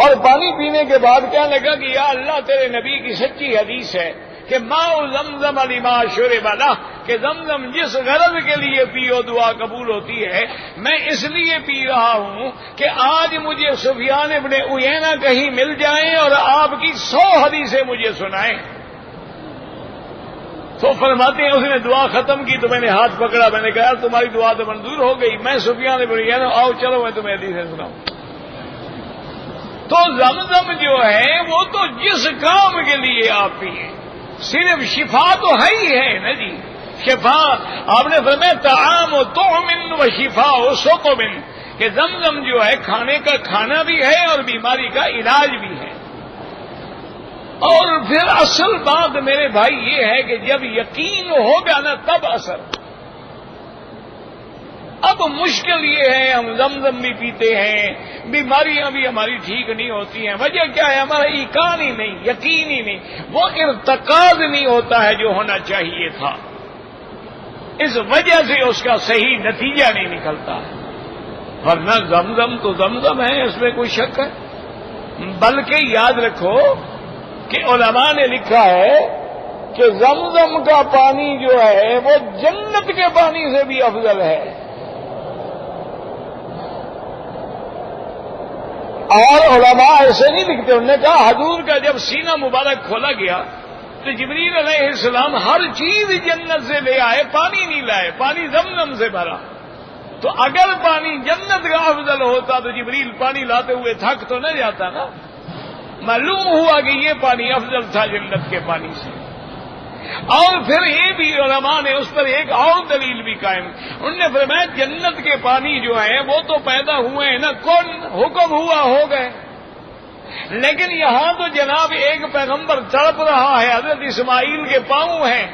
Speaker 1: اور پانی پینے کے بعد کہنے لگا کہ یا اللہ تیرے نبی کی سچی حدیث ہے کہ ماء زمزم لما شرب لہ، کہ زمزم جس غرض کے لیے پیو دعا قبول ہوتی ہے. میں اس لیے پی رہا ہوں کہ آج مجھے سفیان ابن عیینہ کہیں مل جائیں اور آپ کی 100 حدیثیں مجھے سنائیں. تو فرماتے ہیں اس نے دعا ختم کی تو میں نے ہاتھ پکڑا، میں نے کہا تمہاری دعا تو منظور ہو گئی، میں سفیان ابن عیینہ، آؤ چلو میں تمہیں حدیثیں سناؤں. تو زمزم جو ہے وہ تو جس کام کے لیے آپ پیئیں، صرف شفا تو ہے ہی ہے نا جی. شفا آپ نے فرمایا طعام و طعم و شفا و سقم، کہ زمزم جو ہے کھانے کا کھانا بھی ہے اور بیماری کا علاج بھی ہے. اور پھر اصل بات میرے بھائی یہ ہے کہ جب یقین ہوگا نا تب اثر. اب مشکل یہ ہے ہم زمزم بھی پیتے ہیں، بیماریاں بھی ہماری ٹھیک نہیں ہوتی ہیں. وجہ کیا ہے؟ ہمارا ایقان ہی نہیں، یقین ہی نہیں، وہ ارتقاض نہیں ہوتا ہے جو ہونا چاہیے تھا. اس وجہ سے اس کا صحیح نتیجہ نہیں نکلتا ہے. ورنہ زمزم تو زمزم ہے، اس میں کوئی شک ہے. بلکہ یاد رکھو کہ علماء نے لکھا ہے کہ زمزم کا پانی جو ہے وہ جنت کے پانی سے بھی افضل ہے. اور علماء ایسے نہیں لکھتے، انہوں نے کہا حضور کا جب سینہ مبارک کھولا گیا تو جبریل علیہ السلام ہر چیز جنت سے لے آئے، پانی نہیں لائے، پانی زمزم سے بھرا. تو اگر پانی جنت کا افضل ہوتا تو جبریل پانی لاتے ہوئے تھک تو نہ جاتا نا. معلوم ہوا کہ یہ پانی افضل تھا جنت کے پانی سے. اور پھر یہ بھی علماء نے اس پر ایک اور دلیل بھی قائم، انہوں نے فرمایا جنت کے پانی جو ہیں وہ تو پیدا ہوئے ہیں نا، کون حکم ہوا ہو گئے. لیکن یہاں تو جناب ایک پیغمبر تڑپ رہا ہے، حضرت اسماعیل کے پاؤں ہیں،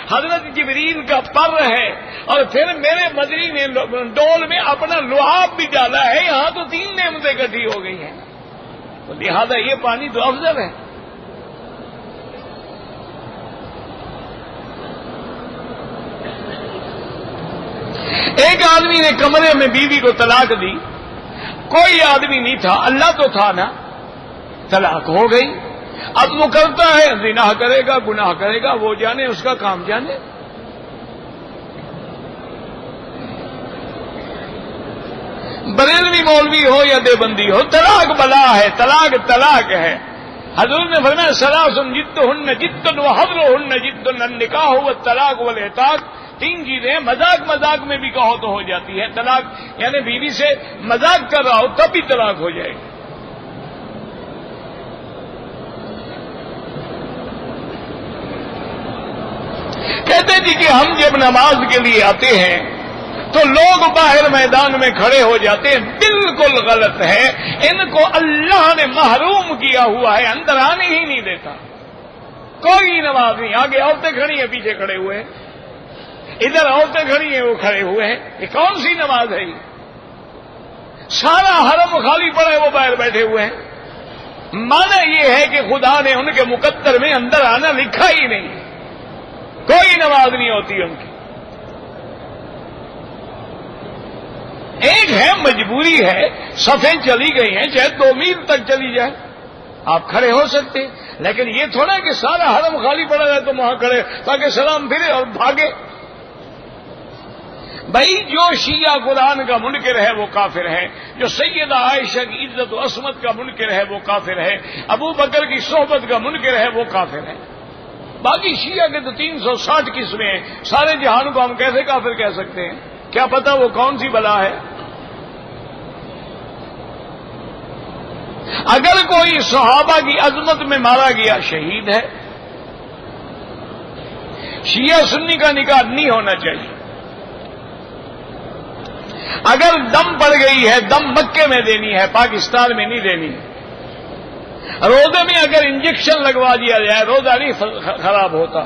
Speaker 1: حضرت جبریل کا پر ہے، اور پھر میرے مدنی نے ڈول میں اپنا لعاب بھی ڈالا ہے. یہاں تو 3 نعمتیں اکٹھی ہو گئی ہیں، تو لہذا یہ پانی تو افضل ہے. ایک آدمی نے کمرے میں بیوی کو طلاق دی، کوئی آدمی نہیں تھا، اللہ تو تھا نا، طلاق ہو گئی. اب وہ کرتا ہے، زنا کرے گا، گناہ کرے گا، وہ جانے، اس کا کام جانے۔ بریلوی مولوی ہو یا دیوبندی ہو، طلاق بلا ہے، طلاق ہے۔ حضور نے فرمایا ثلاث جدہن جد وحضرہن جد، النکاح والطلاق والعتاق، تین چیزیں مذاق میں بھی کہو تو ہو جاتی ہے طلاق، یعنی بیوی سے مذاق کر رہا ہو تب بھی طلاق ہو جائے گی۔ کہتے جی کہ ہم جب نماز کے لیے آتے ہیں تو لوگ باہر میدان میں کھڑے ہو جاتے ہیں، بالکل غلط ہے۔ ان کو اللہ نے محروم کیا ہوا ہے، اندر آنے ہی نہیں دیتا۔ کوئی نماز نہیں، آگے عورتیں کھڑی ہیں، پیچھے کھڑے ہوئے ہیں، ادھر عورتیں کھڑی ہیں، وہ کھڑے ہوئے ہیں، یہ کون سی نماز ہے؟ یہ سارا حرم خالی پڑا ہے، وہ باہر بیٹھے ہوئے ہیں۔ معنی یہ ہے کہ خدا نے ان کے مقدر میں اندر آنا لکھا ہی نہیں، کوئی نماز نہیں ہوتی ان کی۔ ایک ہے مجبوری ہے، صفیں چلی گئی ہیں، چاہے 2 میل تک چلی جائے، آپ کھڑے ہو سکتے، لیکن یہ تھوڑا کہ سارا حرم خالی پڑا ہے تو وہاں کھڑے تاکہ سلام پھرے اور بھاگے۔ بھائی جو شیعہ قرآن کا منکر ہے وہ کافر ہے، جو سیدہ عائشہ کی عزت و عصمت کا منکر ہے وہ کافر ہے، ابو بکر کی صحبت کا منکر ہے وہ کافر ہے۔ باقی شیعہ کے تو 360 قسمیں ہیں، سارے جہان کو ہم کیسے کافر کہہ سکتے ہیں؟ کیا پتا وہ کون سی بلا ہے؟ اگر کوئی صحابہ کی عظمت میں مارا گیا شہید ہے۔ شیعہ سنی کا نکاح نہیں ہونا چاہیے۔ اگر دم پڑ گئی ہے، دم مکے میں دینی ہے، پاکستان میں نہیں دینی۔ روزے میں اگر انجیکشن لگوا دیا جائے روزہ نہیں خراب ہوتا۔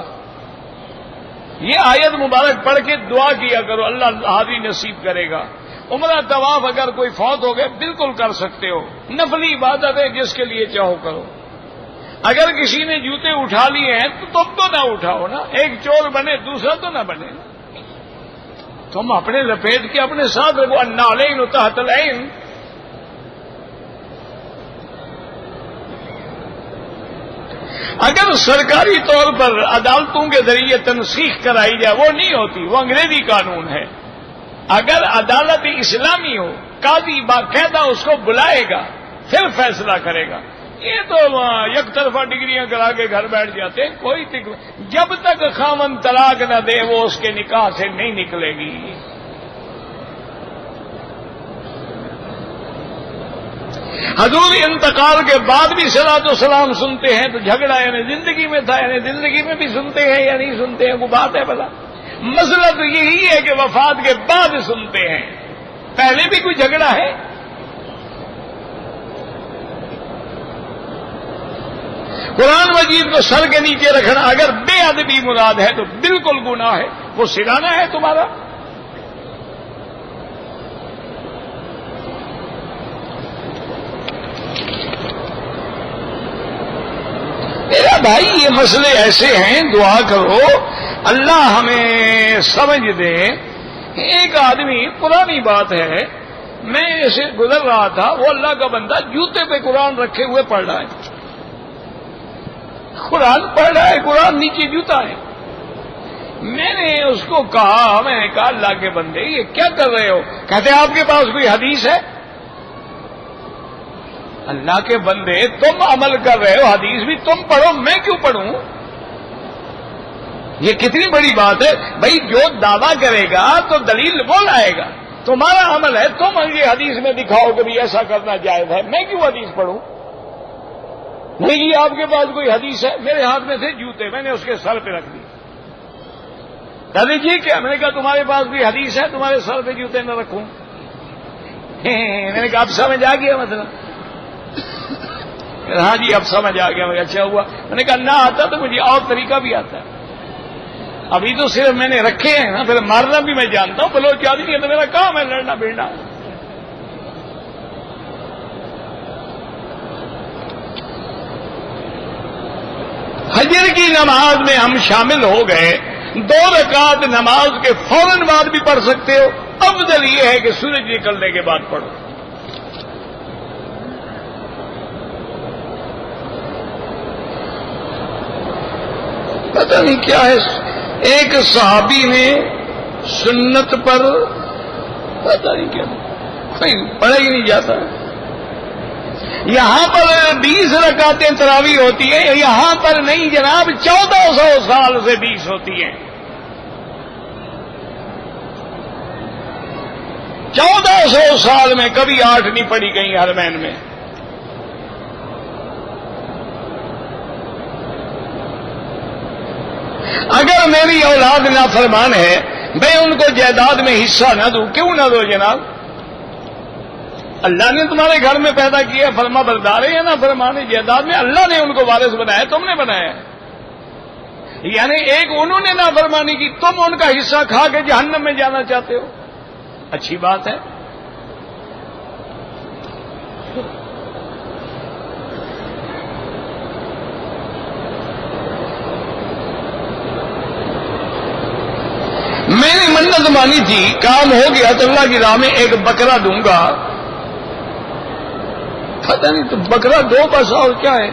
Speaker 1: یہ آیت مبارک پڑھ کے دعا کیا کرو، اللہ حاضری نصیب کرے گا۔ عمرہ طواف اگر کوئی فوت ہو گئے بالکل کر سکتے ہو، نفلی عبادت ہے، جس کے لیے چاہو کرو۔ اگر کسی نے جوتے اٹھا لیے ہیں تو تم تو نہ اٹھاؤ نا، ایک چور بنے دوسرا تو نہ بنے، تم اپنے لپیٹ کے اپنے ساتھ رکھو، النعلین تحت العین۔ اگر سرکاری طور پر عدالتوں کے ذریعے تنسیخ کرائی جائے وہ نہیں ہوتی، وہ انگریزی قانون ہے۔ اگر عدالت اسلامی ہو، قاضی باقاعدہ اس کو بلائے گا پھر فیصلہ کرے گا۔ یہ تو یک طرفہ ڈگریاں کرا کے گھر بیٹھ جاتے ہیں، کوئی جب تک خاوند طلاق نہ دے وہ اس کے نکاح سے نہیں نکلے گی۔ حضور انتقال کے بعد بھی صلاۃ و سلام سنتے ہیں تو جھگڑا یعنی زندگی میں تھا، یعنی زندگی میں بھی سنتے ہیں یا نہیں سنتے ہیں، وہ بات ہے بھلا۔ مسئلہ تو یہی ہے کہ وفات کے بعد سنتے ہیں، پہلے بھی کوئی جھگڑا ہے؟ قرآن مجید کو سر کے نیچے رکھنا اگر بے ادبی مراد ہے تو بالکل گناہ ہے، وہ سرانا ہے تمہارا۔ میرا بھائی یہ مسئلے ایسے ہیں، دعا کرو اللہ ہمیں سمجھ دے۔ ایک آدمی، پرانی بات ہے، میں ایسے گزر رہا تھا، وہ اللہ کا بندہ جوتے پہ قرآن رکھے ہوئے پڑھ رہا ہے، قرآن پڑھ رہا ہے، قرآن نیچے جوتا ہے۔ میں نے اس کو کہا، میں نے کہا اللہ کے بندے یہ کیا کر رہے ہو؟ کہتے ہیں آپ کے پاس کوئی حدیث ہے؟ اللہ کے بندے تم عمل کر رہے ہو، حدیث بھی تم پڑھو، میں کیوں پڑھوں؟ یہ کتنی بڑی بات ہے بھائی، جو دعویٰ کرے گا تو دلیل وہ لائے گا، تمہارا عمل ہے، تم یہ حدیث میں دکھاؤ کہ بھی ایسا کرنا جائز ہے، میں کیوں حدیث پڑھوں؟ نہیں جی آپ کے پاس کوئی حدیث ہے؟ میرے ہاتھ میں تھے جوتے، میں نے اس کے سر پہ رکھ دی۔ دادی جی کیا؟ میں نے کہا تمہارے پاس کوئی حدیث ہے تمہارے سر پہ جوتے نہ رکھوں؟ میں نے کہا اب سمجھ آ گیا مطلب؟ ہاں جی اب سمجھ آ گیا۔ مجھے اچھا ہوا، میں نے کہا نہ آتا تو مجھے اور طریقہ بھی آتا ہے، ابھی تو صرف میں نے رکھے ہیں نا، پھر مارنا بھی میں جانتا ہوں، بلوچ آدمی ہے تو میرا کام ہے لڑنا بھیڑنا۔ فجر کی نماز میں ہم شامل ہو گئے، 2 رکعت نماز کے فوراً بعد بھی پڑھ سکتے ہو، افضل یہ ہے کہ سورج نکلنے کے بعد پڑھو۔ پتہ نہیں کیا ہے. ایک صحابی نے سنت پر پتہ نہیں کیا کوئی پڑھا ہی نہیں جاتا. یہاں پر 20 رکعتیں تراویح ہوتی ہیں, یہاں پر نہیں جناب 1400 سال سے 20 ہوتی ہیں. 1400 سال میں کبھی 8 نہیں پڑی گئی حرمین میں. اگر میری اولاد نافرمان ہے میں ان کو جائیداد میں حصہ نہ دوں, کیوں نہ دو جناب؟ اللہ نے تمہارے گھر میں پیدا کیا, فرما بردار ہے نا فرمانے جائیداد میں, اللہ نے ان کو وارث بنایا, تم نے بنایا. یعنی ایک انہوں نے نافرمانی کی, تم ان کا حصہ کھا کے جہنم میں جانا چاہتے ہو. اچھی بات ہے. میں نے منت مانی تھی, کام ہو گیا تو اللہ کی راہ میں ایک بکرا دوں گا. پتہ نہیں تو بکرا دو بس, اور کیا ہے.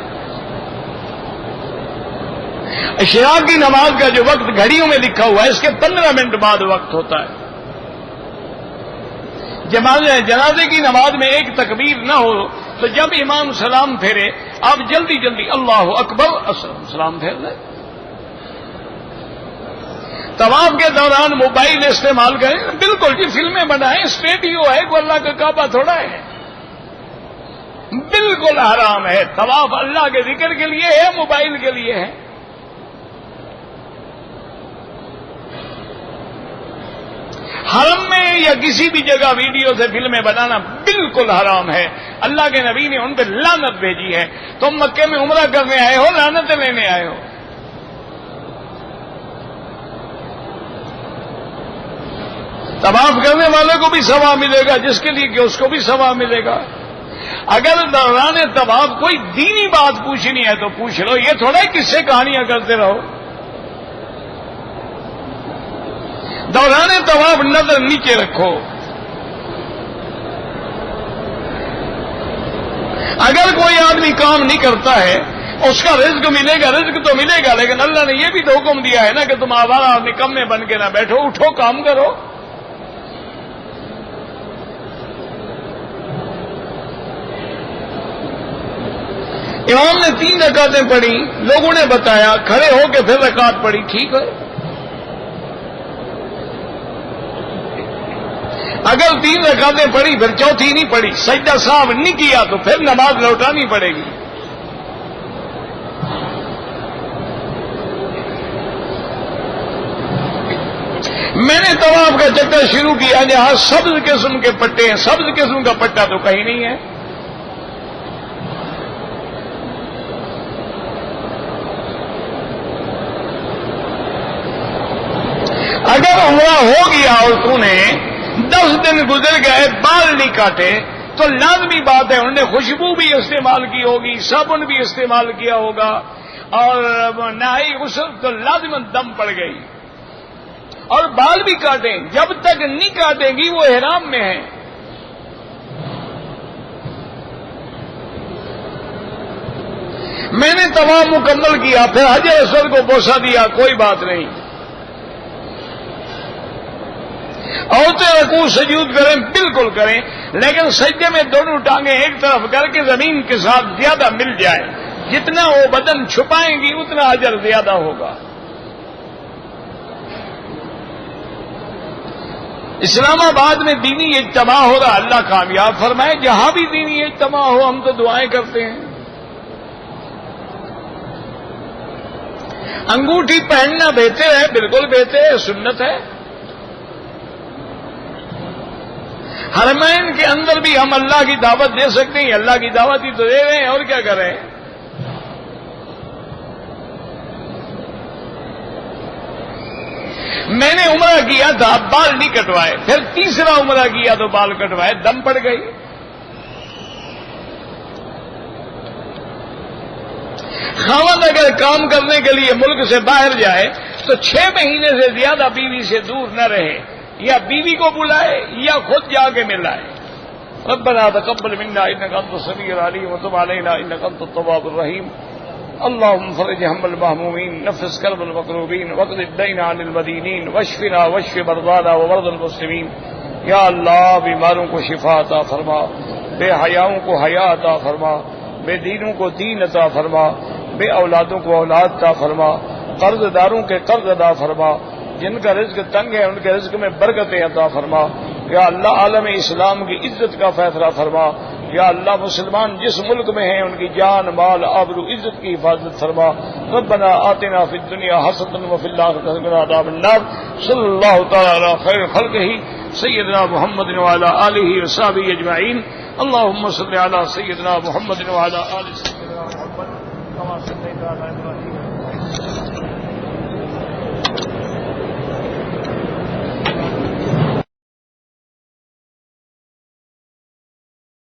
Speaker 1: اشراق کی نماز کا جو وقت گھڑیوں میں لکھا ہوا ہے اس کے 15 منٹ بعد وقت ہوتا ہے. جنازے کی نماز میں ایک تکبیر نہ ہو تو جب امام سلام پھیرے آپ جلدی جلدی اللہ اکبر سلام پھیر لیں. طواف کے دوران موبائل استعمال کریں, بالکل جی فلمیں بنائیں, اسٹیڈیو ہے, کوئی اللہ کا کعبہ تھوڑا ہے. بالکل حرام ہے. طواف اللہ کے ذکر کے لیے ہے, موبائل کے لیے ہے. حرم میں یا کسی بھی جگہ ویڈیو سے فلمیں بنانا بالکل حرام ہے. اللہ کے نبی نے ان پہ لعنت بھیجی ہے. تم مکے میں عمرہ کرنے آئے ہو, لعنتیں لینے آئے ہو. طواف کرنے والے کو بھی ثواب ملے گا, جس کے لیے کہ اس کو بھی ثواب ملے گا. اگر دوران طواف کوئی دینی بات پوچھنی ہے تو پوچھ لو, یہ تھوڑا ہی قصے کہانیاں کرتے رہو. دوران طواف نظر نیچے رکھو. اگر کوئی آدمی کام نہیں کرتا ہے اس کا رزق ملے گا, رزق تو ملے گا, لیکن اللہ نے یہ بھی تو حکم دیا ہے نا کہ تم آوارہ آدمی نکمے بن کے نہ بیٹھو, اٹھو کام کرو. امام نے 3 رکعتیں پڑھی, لوگوں نے بتایا, کھڑے ہو کے پھر رکعت پڑھی, ٹھیک ہے. اگر 3 رکعتیں پڑھی پھر چوتھی نہیں پڑھی, سجدہ سہو نہیں کیا تو پھر نماز لوٹانی پڑے گی. میں نے طواف کا چکر شروع کیا جہاں سبز قسم کے پٹے ہیں, سبز قسم کا پٹا تو کہیں نہیں ہے. اگر عمرہ ہو گیا اور تو نے 10 دن گزر گئے بال نہیں کاٹے تو لازمی بات ہے انہوں نے خوشبو بھی استعمال کی ہوگی, صابن بھی استعمال کیا ہوگا, اور نہائی غسل تو لازماً دم پڑ گئی. اور بال بھی کاٹیں, جب تک نہیں کاٹیں گی وہ احرام میں ہیں. میں نے طواف مکمل کیا, پھر حجر اسود کو بوسہ دیا, کوئی بات نہیں. عورتیں رکوع سجود کریں بالکل کریں, لیکن سجدے میں دونوں ٹانگیں ایک طرف کر کے زمین کے ساتھ زیادہ مل جائے. جتنا وہ بدن چھپائیں گی اتنا اجر زیادہ ہوگا. اسلام آباد میں دینی اجتماع ہو رہا, اللہ کامیاب فرمائے. جہاں بھی دینی اجتماع ہو ہم تو دعائیں کرتے ہیں. انگوٹھی پہننا بہتر ہے, بالکل بہتر ہے, سنت ہے. حرمین کے اندر بھی ہم اللہ کی دعوت دے سکتے ہیں, اللہ کی دعوت ہی تو دے رہے ہیں, اور کیا کر رہے ہیں. میں نے عمرہ کیا تھا, بال نہیں کٹوائے, پھر تیسرا عمرہ کیا تو بال کٹوائے, دم پڑ گئی. خاوند اگر کام کرنے کے لیے ملک سے باہر جائے تو 6 مہینے سے زیادہ بیوی سے دور نہ رہے, یا بیوی کو بلائے یا خود جا کے ملائے. ربنا تقبل منا انك انت السميع العليم وتب علينا انك انت التواب الرحيم. اللهم فرج هم المهمومين، نفس كرب المكروبين، واقض الدين عن المدينين، واشفنا واشف مرضانا ومرضى المسلمين. یا اللہ بیماروں کو شفا عطا فرما، بے حیاؤں کو حیا عطا فرما، بے دینوں کو دین عطا فرما، بے اولادوں کو اولاد عطا فرما، قرض داروں کے قرض ادا فرما، جن کا رزق تنگ ہے ان کے رزق میں برکتیں عطا فرما. یا اللہ عالم اسلام کی عزت کا فیصلہ فرما. یا اللہ مسلمان جس ملک میں ہیں ان کی جان مال آبرو عزت کی حفاظت فرما. ربنا آتنا فی الدنیا حسنۃ وفی الآخرۃ حسنۃ وقنا عذاب النار. صلی اللہ تعالی علی خیر خلقہ سیدنا محمد وعلی آلہ وصحبہ اجمعین. اللهم صل علی سیدنا محمد وعلی آل سیدنا محمد کما صلیت علی ابراہیم.